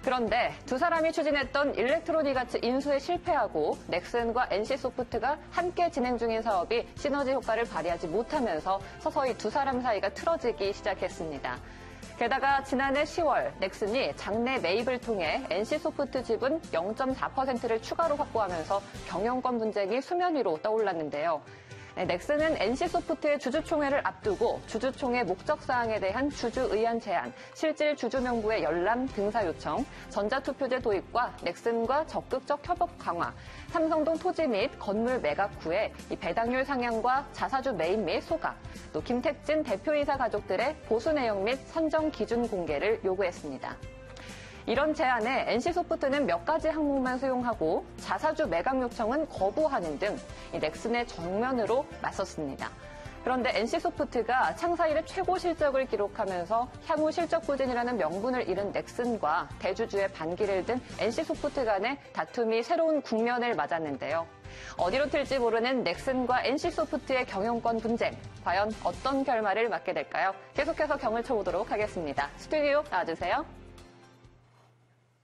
그런데 두 사람이 추진했던 일렉트로닉아츠 인수에 실패하고 넥슨과 NC소프트가 함께 진행 중인 사업이 시너지 효과를 발휘하지 못하면서 서서히 두 사람 사이가 틀어지기 시작했습니다. 게다가 지난해 10월 넥슨이 장내 매입을 통해 NC소프트 지분 0.4%를 추가로 확보하면서 경영권 분쟁이 수면 위로 떠올랐는데요. 넥슨은 NC소프트의 주주총회를 앞두고 주주총회 목적사항에 대한 주주의안 제안, 실질 주주 명부의 열람, 등사 요청, 전자투표제 도입과 넥슨과 적극적 협업 강화, 삼성동 토지 및 건물 매각 후에 배당률 상향과 자사주 매입 및 소각, 또 김택진 대표이사 가족들의 보수 내용 및 선정 기준 공개를 요구했습니다. 이런 제안에 NC소프트는 몇 가지 항목만 수용하고 자사주 매각 요청은 거부하는 등 넥슨의 정면으로 맞섰습니다. 그런데 NC소프트가 창사 이래 최고 실적을 기록하면서 향후 실적 부진이라는 명분을 잃은 넥슨과 대주주의 반기를 든 NC소프트 간의 다툼이 새로운 국면을 맞았는데요. 어디로 튈지 모르는 넥슨과 NC소프트의 경영권 분쟁, 과연 어떤 결말을 맞게 될까요? 계속해서 경을 쳐보도록 하겠습니다. 스튜디오 나와주세요.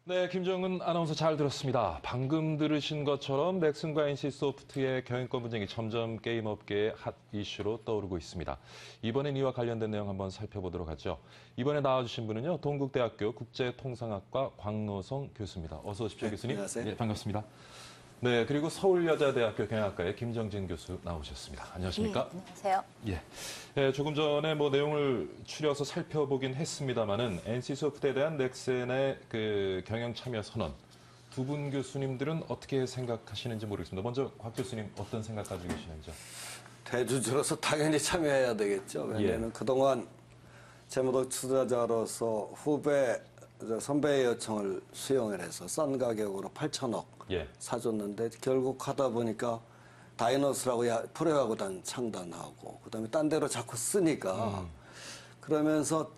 네, 김정은 아나운서 잘 들었습니다. 방금 들으신 것처럼 넥슨과 NC소프트의 경영권 분쟁이 점점 게임 업계의 핫 이슈로 떠오르고 있습니다. 이번엔 이와 관련된 내용 한번 살펴보도록 하죠. 이번에 나와주신 분은요, 동국대학교 국제통상학과 광노성 교수입니다. 어서 오십시오, 교수님. 안녕하세요. 네, 반갑습니다. 네, 그리고 서울여자대학교 경영학과의 김정진 교수 나오셨습니다. 안녕하십니까? 네, 안녕하세요. 예. 예, 조금 전에 내용을 추려서 살펴보긴 했습니다만은 NC소프트에 대한 넥슨의 그 경영 참여 선언, 두 분 교수님들은 어떻게 생각하시는지 모르겠습니다. 먼저 곽 교수님 어떤 생각 가지고 계시는지요? 대주주로서 당연히 참여해야 되겠죠. 왜냐하면 그동안 재무적 투자자로서 선배의 요청을 수용을 해서 싼 가격으로 8천억 사줬는데 결국 하다 보니까 다이노스라고 프로야구단 창단하고 그다음에 딴 데로 자꾸 쓰니까 그러면서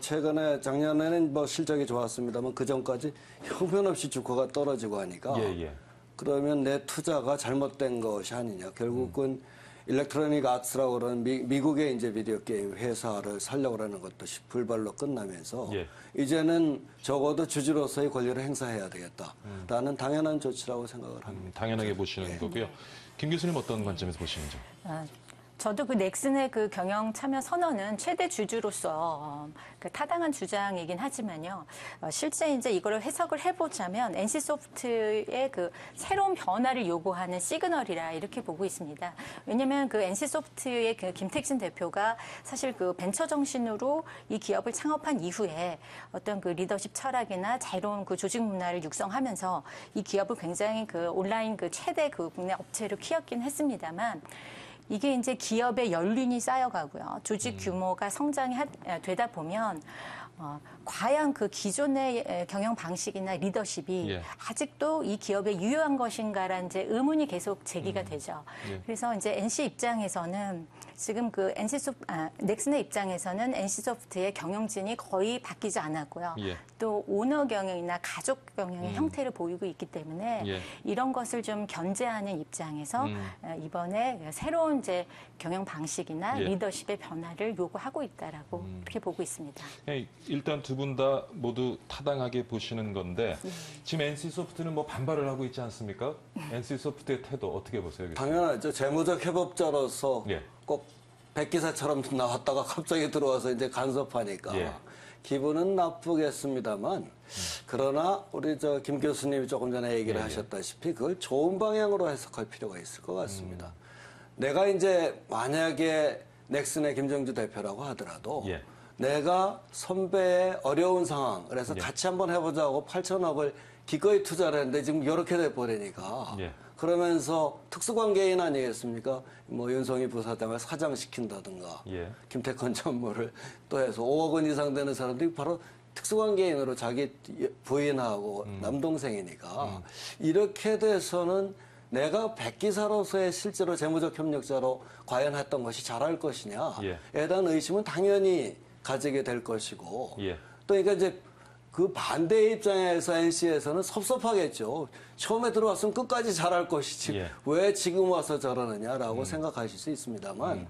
최근에 작년에는 실적이 좋았습니다만 그 전까지 형편없이 주가가 떨어지고 하니까 그러면 내 투자가 잘못된 것이 아니냐. 결국은 일렉트로닉 아츠라고 그러는 미국의 이제 비디오 게임 회사를 살려고 하는 것도 불발로 끝나면서 이제는 적어도 주주로서의 권리를 행사해야 되겠다라는 당연한 조치라고 생각을 합니다. 당연하게 보시는 거고요. 김 교수님 어떤 관점에서 보시는지? 저도 그 넥슨의 그 경영 참여 선언은 최대 주주로서 그 타당한 주장이긴 하지만요. 실제 이제 이거를 해석을 해보자면 NC소프트의 그 새로운 변화를 요구하는 시그널이라 이렇게 보고 있습니다. 왜냐하면 그 NC소프트의 그 김택진 대표가 사실 그 벤처 정신으로 이 기업을 창업한 이후에 어떤 그 리더십 철학이나 자유로운 그 조직 문화를 육성하면서 이 기업을 굉장히 그 온라인 그 최대 그 국내 업체로 키웠긴 했습니다만 이게 이제 기업의 연륜이 쌓여가고요. 조직 규모가 성장이 되다 보면 과연 그 기존의 경영 방식이나 리더십이 아직도 이 기업에 유효한 것인가라는 이제 의문이 계속 제기가 되죠. 그래서 이제 NC 입장에서는 지금 그 넥슨의 입장에서는 NC소프트의 경영진이 거의 바뀌지 않았고요. 또 오너 경영이나 가족 경영의 형태를 보이고 있기 때문에 이런 것을 좀 견제하는 입장에서 이번에 새로운 이제 경영 방식이나 리더십의 변화를 요구하고 있다라고 그렇게 보고 있습니다. 일단 두 분 다 모두 타당하게 보시는 건데 지금 NC소프트는 반발을 하고 있지 않습니까? NC소프트의 태도 어떻게 보세요? 당연하죠. 재무적 협업자로서 꼭 백기사처럼 나왔다가 갑자기 들어와서 이제 간섭하니까 기분은 나쁘겠습니다만 그러나 우리 김 교수님이 조금 전에 얘기를 하셨다시피 그걸 좋은 방향으로 해석할 필요가 있을 것 같습니다. 내가 이제 만약에 넥슨의 김정주 대표라고 하더라도 내가 선배의 어려운 상황, 그래서 같이 한번 해보자고 8천억을 기꺼이 투자를 했는데 지금 이렇게 돼버리니까 그러면서 특수관계인 아니겠습니까? 윤성희 부사장을 사장시킨다든가 김태권 전무를 또 해서 5억 원 이상 되는 사람들이 바로 특수관계인으로 자기 부인하고 남동생이니까 이렇게 돼서는 내가 백기사로서의 실제로 재무적 협력자로 과연 했던 것이 잘할 것이냐에 대한 의심은 당연히 가지게 될 것이고 또 그러니까 이제 그 반대 입장에서 NC에서는 섭섭하겠죠. 처음에 들어왔으면 끝까지 잘할 것이지 예. 왜 지금 와서 저러느냐라고 생각하실 수 있습니다만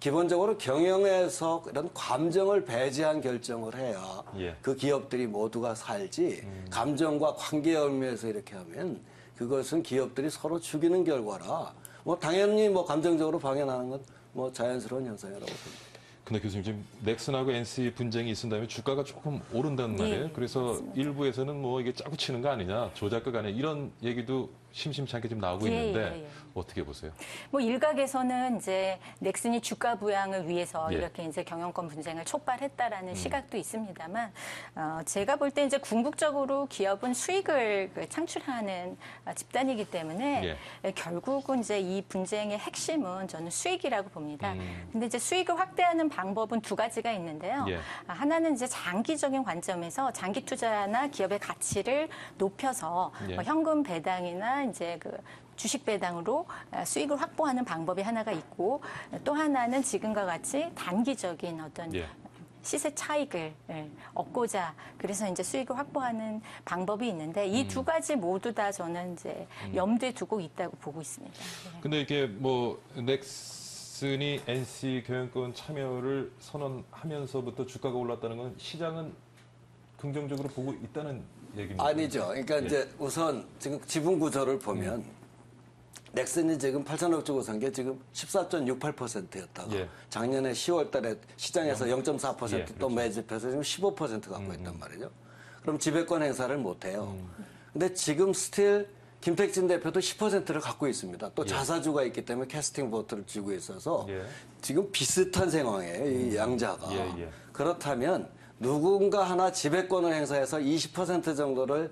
기본적으로 경영에서 이런 감정을 배제한 결정을 해야 예. 그 기업들이 모두가 살지 감정과 관계 의미에서 이렇게 하면 그것은 기업들이 서로 죽이는 결과라 뭐 당연히 뭐 감정적으로 방해하는 건 뭐 자연스러운 현상이라고 봅니다. 근데 교수님 지금 넥슨하고 NC 분쟁이 있은 다음에 주가가 조금 오른다는 말이에요. 그래서 맞습니다. 일부에서는 뭐 이게 짜고 치는 거 아니냐, 조작극 아니냐 이런 얘기도 심심치 않게 지금 나오고 있는데 어떻게 보세요? 뭐 일각에서는 이제 넥슨이 주가 부양을 위해서 예. 이렇게 이제 경영권 분쟁을 촉발했다라는 시각도 있습니다만 제가 볼 때 이제 궁극적으로 기업은 수익을 창출하는 집단이기 때문에 결국은 이제 이 분쟁의 핵심은 저는 수익이라고 봅니다. 근데 이제 수익을 확대하는 방법은 두 가지가 있는데요. 하나는 이제 장기적인 관점에서 장기 투자나 기업의 가치를 높여서 현금 배당이나 이제 그 주식 배당으로 수익을 확보하는 방법이 하나가 있고 또 하나는 지금과 같이 단기적인 어떤 시세 차익을 얻고자 그래서 이제 수익을 확보하는 방법이 있는데 이 두 가지 모두 다 저는 이제 염두에 두고 있다고 보고 있습니다. 근데 이게 뭐 넥슨이 NC 경영권 참여를 선언하면서부터 주가가 올랐다는 건 시장은 긍정적으로 보고 있다는 얘기입니다. 아니죠. 그러니까 이제 우선 지금 지분 구조를 보면 넥슨이 지금 8천억 주고 산 게 지금 14.68%였다가 작년에 10월 달에 시장에서 0.4% 또 그렇죠. 매집해서 지금 15% 갖고 있단 말이죠. 그럼 지배권 행사를 못 해요. 근데 지금 스틸 김택진 대표도 10%를 갖고 있습니다. 또 자사주가 있기 때문에 캐스팅 보트를 쥐고 있어서 지금 비슷한 상황이에요. 이 양자가. 그렇다면 누군가 하나 지배권을 행사해서 20% 정도를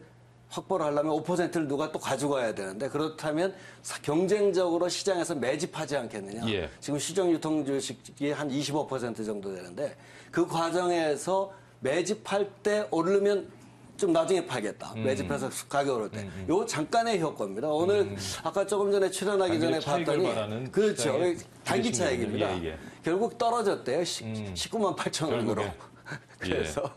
확보를 하려면 5%를 누가 또 가져가야 되는데 그렇다면 경쟁적으로 시장에서 매집하지 않겠느냐. 지금 시중 유통 주식이 한 25% 정도 되는데 그 과정에서 매집할 때 오르면 좀 나중에 팔겠다. 매집해서 가격 오를 때. 요 잠깐의 효과입니다. 오늘 아까 조금 전에 출연하기 전에 봤더니 그렇죠. 단기 차익입니다. 결국 떨어졌대요. 19만 8천 원으로. 그래서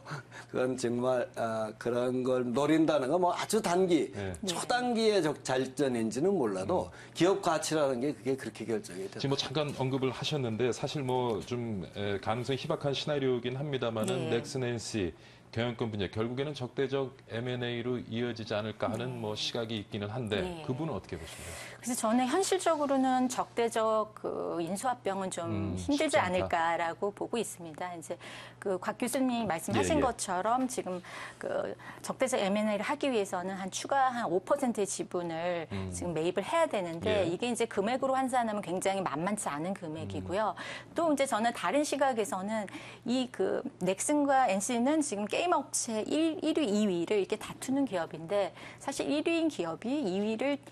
그건 정말 그런 걸 노린다는 건 뭐 아주 단기, 초단기의 발전인지는 몰라도 기업 가치라는 게 그게 그렇게 결정이 돼요. 지금 뭐 잠깐 언급을 하셨는데 사실 뭐 좀 가능성이 희박한 시나리오이긴 합니다만은 넥슨 NC 경영권 분야 결국에는 적대적 M&A로 이어지지 않을까 하는 뭐 시각이 있기는 한데 그분은 어떻게 보십니까? 그래서 저는 현실적으로는 적대적 그 인수합병은 좀 힘들지 않을까라고 보고 있습니다. 이제 그 곽 교수님이 말씀하신 것처럼 지금 그 적대적 M&A를 하기 위해서는 한 추가 한 5%의 지분을 지금 매입을 해야 되는데 이게 이제 금액으로 환산하면 굉장히 만만치 않은 금액이고요. 또 이제 저는 다른 시각에서는 이 그 넥슨과 NC는 지금 게임 업체 1위, 2위를 이렇게 다투는 기업인데 사실 1위인 기업이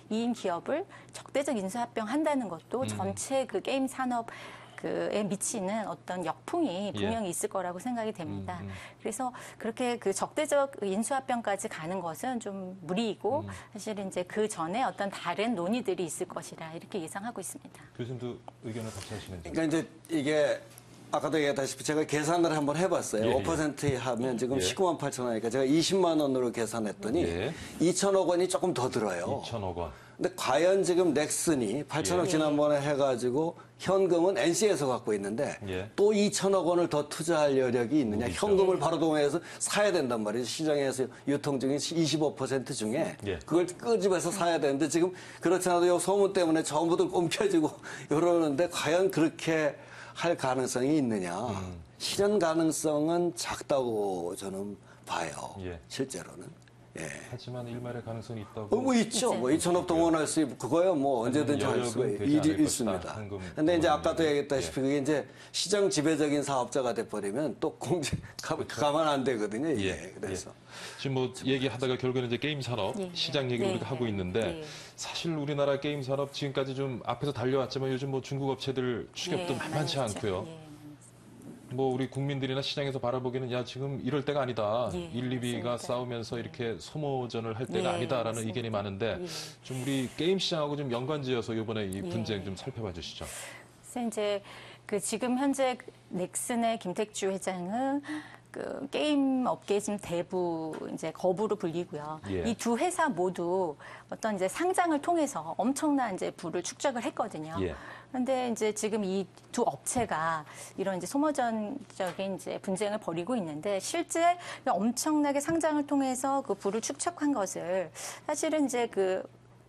2인 기업을 적대적 인수합병 한다는 것도 전체 그 게임 산업에 미치는 어떤 역풍이 분명히 있을 거라고 생각이 됩니다. 그래서 그렇게 그 적대적 인수합병까지 가는 것은 좀 무리이고 사실은 이제 그 전에 어떤 다른 논의들이 있을 것이라 이렇게 예상하고 있습니다. 교수님도 의견을 같이 하시는지. 그러니까 이제 이게 아까도 얘기했다시피 제가 계산을 한번 해봤어요. 5% 하면 지금 19만 8천 원이니까 제가 20만 원으로 계산했더니 2천억 원이 조금 더 들어요. 2천억 원. 근데 과연 지금 넥슨이 8천억 지난번에 해가지고 현금은 NC에서 갖고 있는데 또 2천억 원을 더 투자할 여력이 있느냐. 현금을 바로 동원해서 사야 된단 말이죠. 시장에서 유통 중인 25% 중에 그걸 끄집어서 사야 되는데 지금 그렇지 않아도 요 소문 때문에 전부들 옮겨지고 이러는데 과연 그렇게 할 가능성이 있느냐. 실현 가능성은 작다고 저는 봐요. 실제로는. 하지만 일말의 가능성이 있다고. 뭐 있죠. 뭐 2천억 동원할 수 있고 그거야 뭐 언제든지 할 수가 있습니다. 근데 이제 아까도 얘기했다시피 그게 이제 시장 지배적인 사업자가 돼버리면 또 가만 안 되거든요. 그래서. 지금 뭐 얘기하다가 결국에는 이제 게임 산업 시장 얘기를 우리가 하고 있는데 사실 우리나라 게임 산업 지금까지 좀 앞에서 달려왔지만 요즘 뭐 중국 업체들 추격도 만만치 않고요. 뭐 우리 국민들이나 시장에서 바라보기에는 야 지금 이럴 때가 아니다. 1, 2위가 싸우면서 이렇게 소모전을 할 때가 아니다라는 의견이 많은데 좀 우리 게임 시장하고 좀 연관지어서 이번에 이 분쟁 좀 살펴봐 주시죠. 그래서 이제 그 지금 현재 넥슨의 김택주 회장은 그 게임 업계 지금 대부 이제 거부로 불리고요. 예. 이 두 회사 모두 어떤 이제 상장을 통해서 엄청난 이제 부를 축적을 했거든요. 예. 그런데 이제 지금 이 두 업체가 이런 이제 소모전적인 이제 분쟁을 벌이고 있는데 실제 엄청나게 상장을 통해서 그 부를 축적한 것을 사실은 이제 그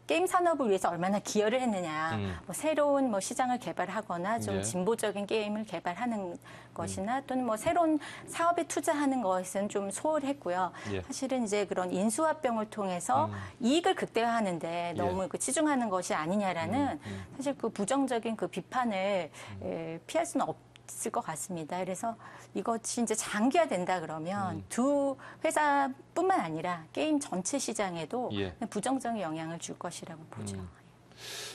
게임 산업을 위해서 얼마나 기여를 했느냐, 뭐 새로운 뭐 시장을 개발하거나 좀 예. 진보적인 게임을 개발하는 것이나 또는 뭐 새로운 사업에 투자하는 것은 좀 소홀했고요. 예. 사실은 이제 그런 인수합병을 통해서 이익을 극대화하는데 너무 예. 그 치중하는 것이 아니냐라는 사실 그 부정적인 그 비판을 피할 수는 없을 것 같습니다. 그래서 이것이 이제 장기화된다 그러면 두 회사뿐만 아니라 게임 전체 시장에도 예. 부정적인 영향을 줄 것이라고 보죠.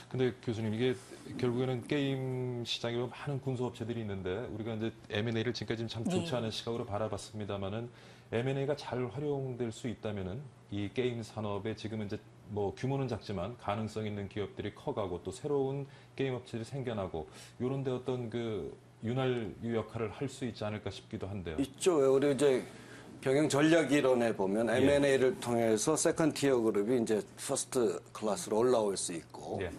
근데 교수님, 이게 결국에는 게임 시장에 많은 군소업체들이 있는데 우리가 이제 M&A를 지금까지 참 좋지 않은 시각으로 바라봤습니다만은 M&A가 잘 활용될 수 있다면은 이 게임 산업에 지금은 이제 뭐 규모는 작지만 가능성 있는 기업들이 커가고 또 새로운 게임 업체들이 생겨나고 이런 데 어떤 그 윤활유 역할을 할 수 있지 않을까 싶기도 한데요. 있죠. 우리 이제 경영 전략 이론에 보면 예. M&A를 통해서 세컨드 티어 그룹이 이제 퍼스트 클래스로 올라올 수 있고, 예.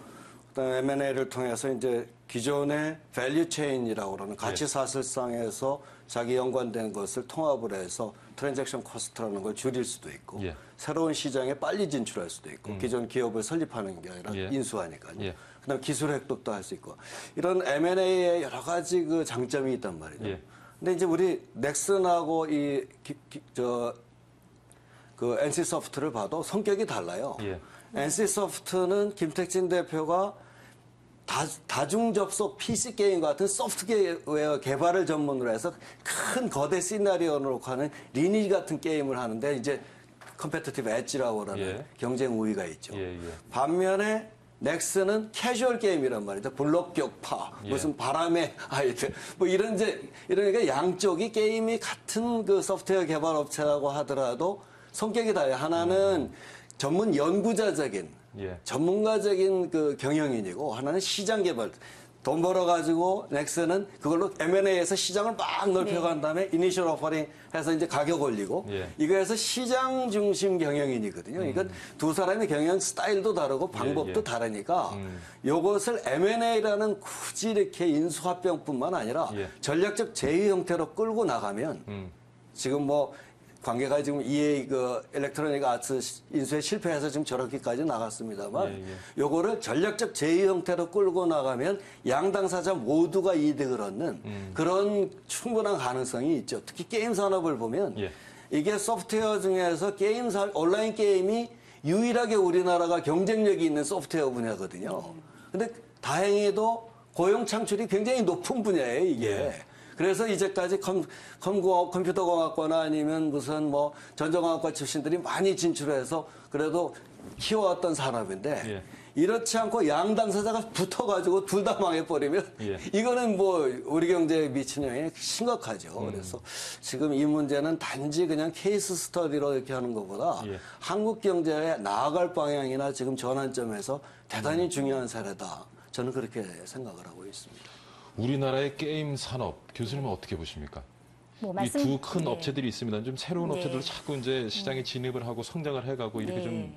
그다음에 M&A를 통해서 이제 기존의 밸류 체인이라고 그러는 가치 사슬상에서 자기 연관된 것을 통합을 해서 트랜잭션 코스트라는 걸 줄일 수도 있고, 예. 새로운 시장에 빨리 진출할 수도 있고, 기존 기업을 설립하는 게 아니라 예. 인수하니까요. 예. 그다음 기술 획득도 할 수 있고, 이런 M&A에 여러 가지 그 장점이 있단 말이죠. 예. 근데 이제 우리 넥슨하고 그 NC소프트를 봐도 성격이 달라요. 예. NC소프트는 김택진 대표가 다중 접속 PC 게임 같은 소프트웨어 개발을 전문으로 해서 큰 거대 시나리오로 하는 리니지 같은 게임을 하는데 이제 컴페티티브 엣지라고 하는 예. 경쟁 우위가 있죠. 예, 예. 반면에 넥슨은 캐주얼 게임이란 말이죠. 블록 격파, 예. 무슨 바람의 아이들, 뭐 이러니까 양쪽이 게임이 같은 그 소프트웨어 개발 업체라고 하더라도 성격이 달라요. 하나는 전문 연구자적인, 예. 전문가적인 그 경영인이고 하나는 시장 개발. 돈 벌어가지고 넥슨은 그걸로 M&A에서 시장을 막 넓혀간 다음에 이니셜 오퍼링 해서 이제 가격 올리고 예. 이거에서 시장 중심 경영인이거든요. 이건 두 사람의 경영 스타일도 다르고 방법도 예. 다르니까 이것을 M&A라는 굳이 이렇게 인수합병뿐만 아니라 예. 전략적 제휴 형태로 끌고 나가면 지금 뭐 관계가 지금 EA 그 일렉트로닉 아츠 인수에 실패해서 지금 저렇게까지 나갔습니다만 예, 예. 요거를 전략적 제휴 형태로 끌고 나가면 양 당사자 모두가 이득을 얻는 그런 충분한 가능성이 있죠. 특히 게임 산업을 보면 예. 이게 소프트웨어 중에서 온라인 게임이 유일하게 우리나라가 경쟁력이 있는 소프트웨어 분야거든요. 근데 다행히도 고용 창출이 굉장히 높은 분야예요, 이게. 예. 그래서 이제까지 컴퓨터공학과나 아니면 무슨 뭐 전자공학과 출신들이 많이 진출해서 그래도 키워왔던 산업인데 예. 이렇지 않고 양 당사자가 붙어가지고 둘 다 망해버리면 예. 이거는 뭐 우리 경제에 미치는 영향이 심각하죠. 그래서 지금 이 문제는 단지 그냥 케이스 스터디로 이렇게 하는 것보다 예. 한국 경제에 나아갈 방향이나 지금 전환점에서 대단히 중요한 사례다. 저는 그렇게 생각을 하고 있습니다. 우리나라의 게임 산업, 교수님은 어떻게 보십니까? 뭐 이 두 큰 네. 업체들이 있습니다. 좀 새로운 네. 업체들도 자꾸 이제 시장에 진입을 하고 성장을 해가고 이렇게 네. 좀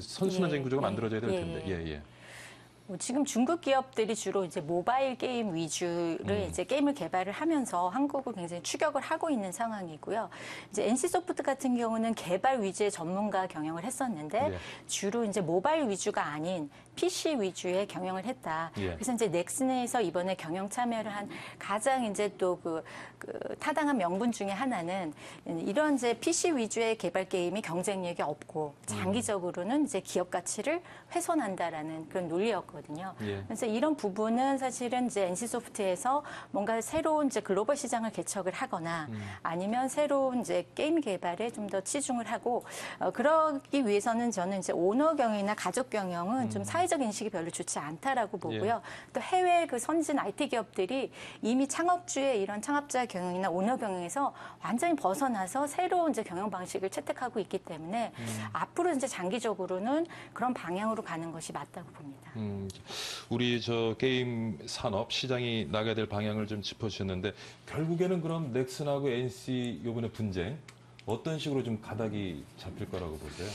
선순환적인 예. 구조가 예. 만들어져야 될 예. 텐데. 예, 예. 뭐 지금 중국 기업들이 주로 이제 모바일 게임 위주를 이제 게임을 개발을 하면서 한국을 굉장히 추격을 하고 있는 상황이고요. 이제 NC소프트 같은 경우는 개발 위주의 전문가 경영을 했었는데 네. 주로 이제 모바일 위주가 아닌 PC 위주의 경영을 했다. 예. 그래서 이제 넥슨에서 이번에 경영 참여를 한 가장 이제 또 그 타당한 명분 중에 하나는 이런 이제 PC 위주의 개발 게임이 경쟁력이 없고 장기적으로는 이제 기업 가치를 훼손한다라는 그런 논리였거든요. 예. 그래서 이런 부분은 사실은 이제 NC소프트에서 뭔가 새로운 이제 글로벌 시장을 개척을 하거나 아니면 새로운 이제 게임 개발에 좀 더 치중을 하고 그러기 위해서는 저는 이제 오너 경영이나 가족 경영은 좀 사회적 인식이 별로 좋지 않다라고 보고요. 또 해외 그 선진 IT 기업들이 이미 창업주의 이런 창업자 경영이나 오너 경영에서 완전히 벗어나서 새로운 이제 경영 방식을 채택하고 있기 때문에 앞으로 이제 장기적으로는 그런 방향으로 가는 것이 맞다고 봅니다. 우리 저 게임 산업 시장이 나가야 될 방향을 좀 짚어주셨는데 결국에는 그럼 넥슨하고 NC 이번에 분쟁 어떤 식으로 좀 가닥이 잡힐 거라고 보세요?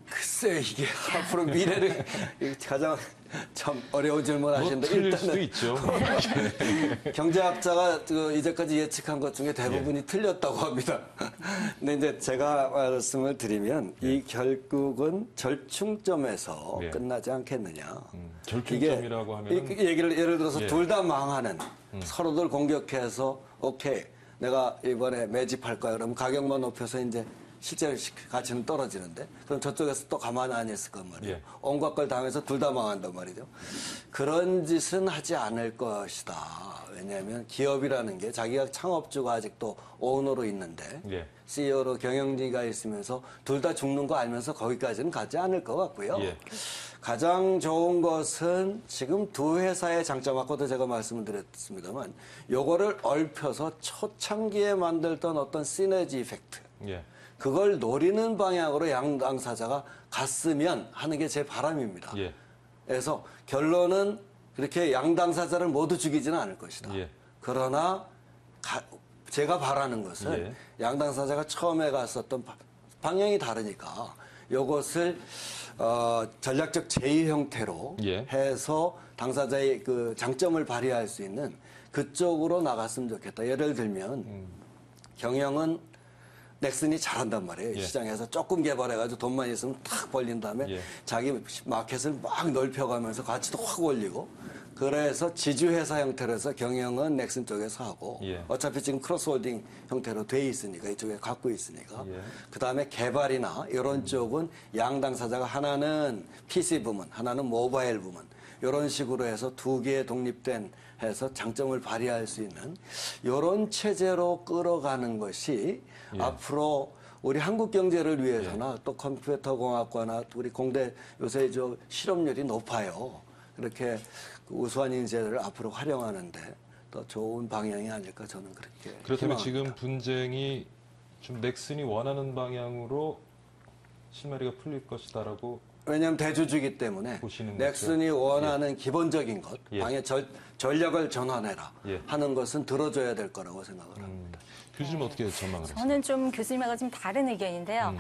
글쎄 이게 앞으로 미래를 가장 참 어려운 질문 하시는데 틀릴 수도 있죠. 경제학자가 이제까지 예측한 것 중에 대부분이 틀렸다고 합니다. 근데 이제 제가 말씀을 드리면 이 결국은 절충점에서 끝나지 않겠느냐. 절충점이라고 하면 얘기를 예를 들어서 둘 다 망하는 서로들 공격해서 오케이 내가 이번에 매집할 거야. 그러면 가격만 높여서 이제 실제 가치는 떨어지는데 그럼 저쪽에서 또 가만히 안 있을 건 말이에요. 온갖 걸 당해서 둘 다 망한단 말이죠. 그런 짓은 하지 않을 것이다. 왜냐하면 기업이라는 게 자기가 창업주가 아직도 오너로 있는데 CEO로 경영진이 있으면서 둘 다 죽는 거 알면서 거기까지는 가지 않을 것 같고요. 가장 좋은 것은 지금 두 회사의 장점 아까도 제가 말씀을 드렸습니다만 요거를 얽혀서 초창기에 만들던 어떤 시너지 이펙트 그걸 노리는 방향으로 양 당사자가 갔으면 하는 게 제 바람입니다. 그래서 결론은 그렇게 양 당사자를 모두 죽이지는 않을 것이다. 그러나 제가 바라는 것은 양 당사자가 처음에 갔었던 방향이 다르니까 이것을 전략적 제휴 형태로 해서 당사자의 그 장점을 발휘할 수 있는 그쪽으로 나갔으면 좋겠다. 예를 들면 경영은 넥슨이 잘한단 말이에요. 시장에서 조금 개발해가지고 돈만 있으면 탁 벌린 다음에 자기 마켓을 막 넓혀가면서 가치도 확 올리고 그래서 지주회사 형태로 해서 경영은 넥슨 쪽에서 하고 어차피 지금 크로스홀딩 형태로 돼 있으니까 이쪽에 갖고 있으니까 그다음에 개발이나 이런 쪽은 양 당사자가 하나는 PC 부문, 하나는 모바일 부문 이런 식으로 해서 두 개의 독립된 해서 장점을 발휘할 수 있는 이런 체제로 끌어가는 것이 앞으로 우리 한국 경제를 위해서나 또 컴퓨터 공학과나 우리 공대 요새 저 실업률이 높아요. 그렇게 우수한 인재를 앞으로 활용하는데 더 좋은 방향이 아닐까 저는 그렇게 그렇다면 희망합니다. 지금 분쟁이 좀 넥슨이 원하는 방향으로 실마리가 풀릴 것이다라고 왜냐하면 대주주이기 때문에 넥슨이 원하는 기본적인 것, 방의 전략을 전환해라 하는 것은 들어줘야 될 거라고 생각을 합니다. 교수님 어떻게 전망을 하세요? 저는 좀 교수님하고 좀 다른 의견인데요.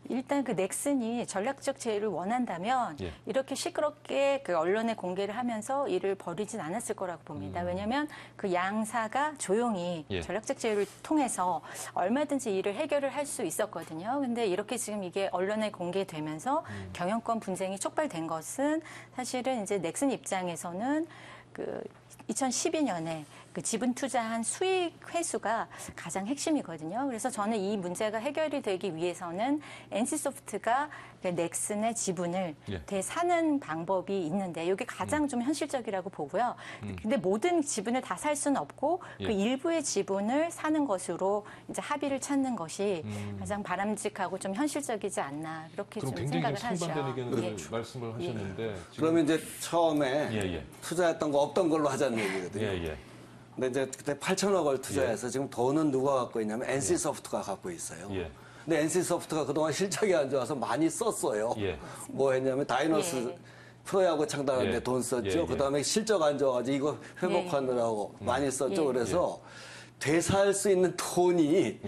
일단 그 넥슨이 전략적 제휴를 원한다면 이렇게 시끄럽게 그 언론에 공개를 하면서 일을 벌이진 않았을 거라고 봅니다. 왜냐하면 그 양사가 조용히 전략적 제휴를 통해서 얼마든지 일을 해결을 할 수 있었거든요. 근데 이렇게 지금 이게 언론에 공개되면서 경영권 분쟁이 촉발된 것은 사실은 이제 넥슨 입장에서는 그 2012년에 그 지분 투자한 수익 회수가 가장 핵심이거든요. 그래서 저는 이 문제가 해결이 되기 위해서는 NC소프트가 넥슨의 지분을 되사는 방법이 있는데 이게 가장 좀 현실적이라고 보고요. 근데 모든 지분을 다 살 수는 없고 그 일부의 지분을 사는 것으로 이제 합의를 찾는 것이 가장 바람직하고 좀 현실적이지 않나 그렇게 좀 생각을 하죠. 상반된 의견을 말씀을 하셨는데 그러면 이제 처음에 투자했던 거 없던 걸로 하자는 얘기거든요. 근데 이제 그때 8천억 을 투자해서 지금 돈은 누가 갖고 있냐면 NC소프트가 갖고 있어요. 근데 NC소프트가 그동안 실적이 안 좋아서 많이 썼어요. 뭐 했냐면 다이노스 프로야구 창단하는데 돈 썼죠. 그다음에 실적 안 좋아가지고 이거 회복하느라고 많이 썼죠. 그래서 되살 수 있는 돈이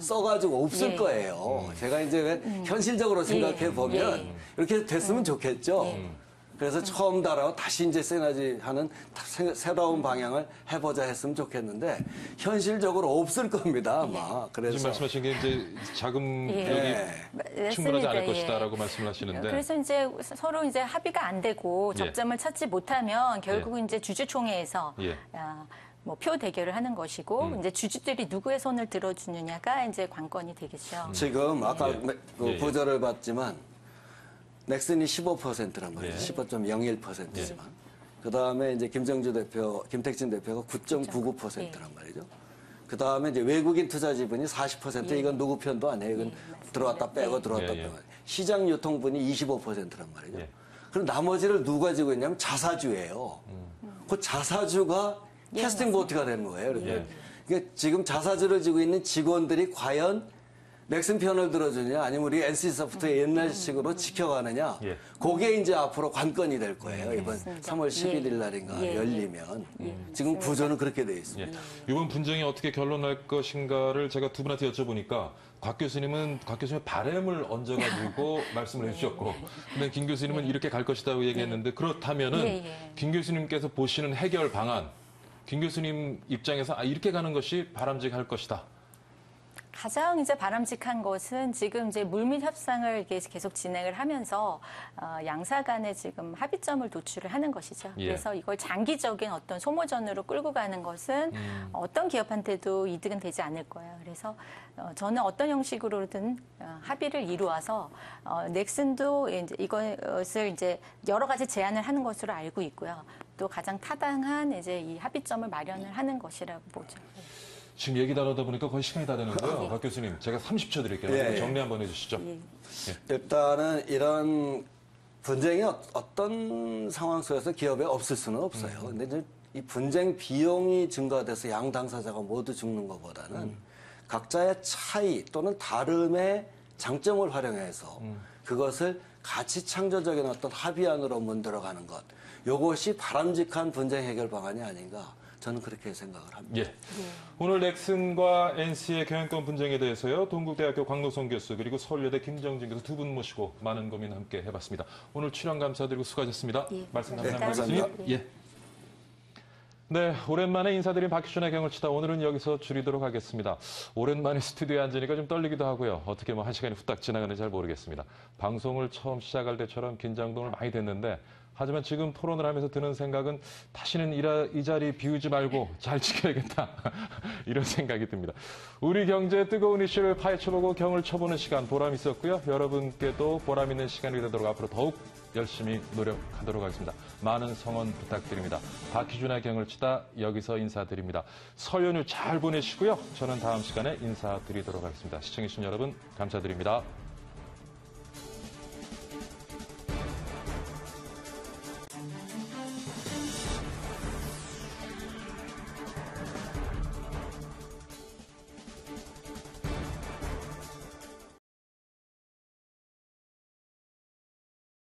써가지고 없을 거예요. 제가 이제 왜 현실적으로 생각해 보면 이렇게 됐으면 좋겠죠. 그래서 처음 달아 다시 이제 시너지 하는 새로운 방향을 해보자 했으면 좋겠는데 현실적으로 없을 겁니다 아마. 그래서 지금 말씀하신 게 이제 자금력이 충분하지 않을 것이다라고 말씀을 하시는데. 그래서 이제 서로 이제 합의가 안 되고 접점을 찾지 못하면 결국은 이제 주주총회에서 뭐 표 대결을 하는 것이고 이제 주주들이 누구의 손을 들어주느냐가 이제 관건이 되겠죠. 지금 아까 그 부저를 봤지만. 넥슨이 15%란 말이죠. 15.01%지만. 그 다음에 이제 김택진 대표가 9.99%란 말이죠. 그 다음에 이제 외국인 투자 지분이 40%, 이건 누구 편도 아니에요. 이건 들어왔다 빼고 들어왔다 빼고. 시장 유통분이 25%란 말이죠. 그럼 나머지를 누가 지고 있냐면 자사주예요. 그 자사주가 캐스팅 보트가 되는 거예요. 그러니까 지금 자사주를 지고 있는 직원들이 과연 넥슨 편을 들어주냐 아니면 우리 NC소프트의 옛날식으로 지켜가느냐 그게 이제 앞으로 관건이 될 거예요. 이번 3월 11일 날인가 열리면. 지금 구조는 그렇게 돼 있습니다. 이번 분쟁이 어떻게 결론날 것인가를 제가 두 분한테 여쭤보니까 곽 교수님의 바람을 얹어가지고 말씀을 해주셨고, 근데 김 교수님은 이렇게 갈 것이다고 얘기했는데, 그렇다면은 김 교수님께서 보시는 해결 방안, 김 교수님 입장에서 이렇게 가는 것이 바람직할 것이다. 가장 이제 바람직한 것은 지금 이제 물밑 협상을 계속 진행을 하면서 양사 간에 지금 합의점을 도출을 하는 것이죠. 그래서 이걸 장기적인 어떤 소모전으로 끌고 가는 것은 어떤 기업한테도 이득은 되지 않을 거예요. 그래서 저는 어떤 형식으로든 합의를 이루어서 넥슨도 이제 이것을 이제 여러 가지 제안을 하는 것으로 알고 있고요. 또 가장 타당한 이제 이 합의점을 마련을 하는 것이라고 보죠. 지금 얘기 나누다 보니까 거의 시간이 다 되는데요. 박 교수님, 제가 30초 드릴게요. 정리 한번 해주시죠. 일단은 이런 분쟁이 어떤 상황 속에서 기업에 없을 수는 없어요. 근데 이제 이 분쟁 비용이 증가돼서 양 당사자가 모두 죽는 것보다는 각자의 차이 또는 다름의 장점을 활용해서 그것을 가치 창조적인 어떤 합의안으로 만들어가는 것. 이것이 바람직한 분쟁 해결 방안이 아닌가. 저는 그렇게 생각을 합니다. 오늘 넥슨과 NC의 경영권 분쟁에 대해서요. 동국대학교 광노선 교수 그리고 서울여대 김정진 교수 두 분 모시고 많은 고민 함께 해봤습니다. 오늘 출연 감사드리고 수고하셨습니다. 말씀 감사합니다. 네, 오랜만에 인사드린 박희준의 경을 치다 오늘은 여기서 줄이도록 하겠습니다. 오랜만에 스튜디오에 앉으니까 좀 떨리기도 하고요. 어떻게 한 시간이 후딱 지나가는지 잘 모르겠습니다. 방송을 처음 시작할 때처럼 긴장도 많이 됐는데 하지만 지금 토론을 하면서 드는 생각은 다시는 이 자리 비우지 말고 잘 지켜야겠다. 이런 생각이 듭니다. 우리 경제의 뜨거운 이슈를 파헤쳐보고 경을 쳐보는 시간 보람 있었고요. 여러분께도 보람 있는 시간이 되도록 앞으로 더욱 열심히 노력하도록 하겠습니다. 많은 성원 부탁드립니다. 박희준의 경을 치다 여기서 인사드립니다. 설 연휴 잘 보내시고요. 저는 다음 시간에 인사드리도록 하겠습니다. 시청해주신 여러분 감사드립니다.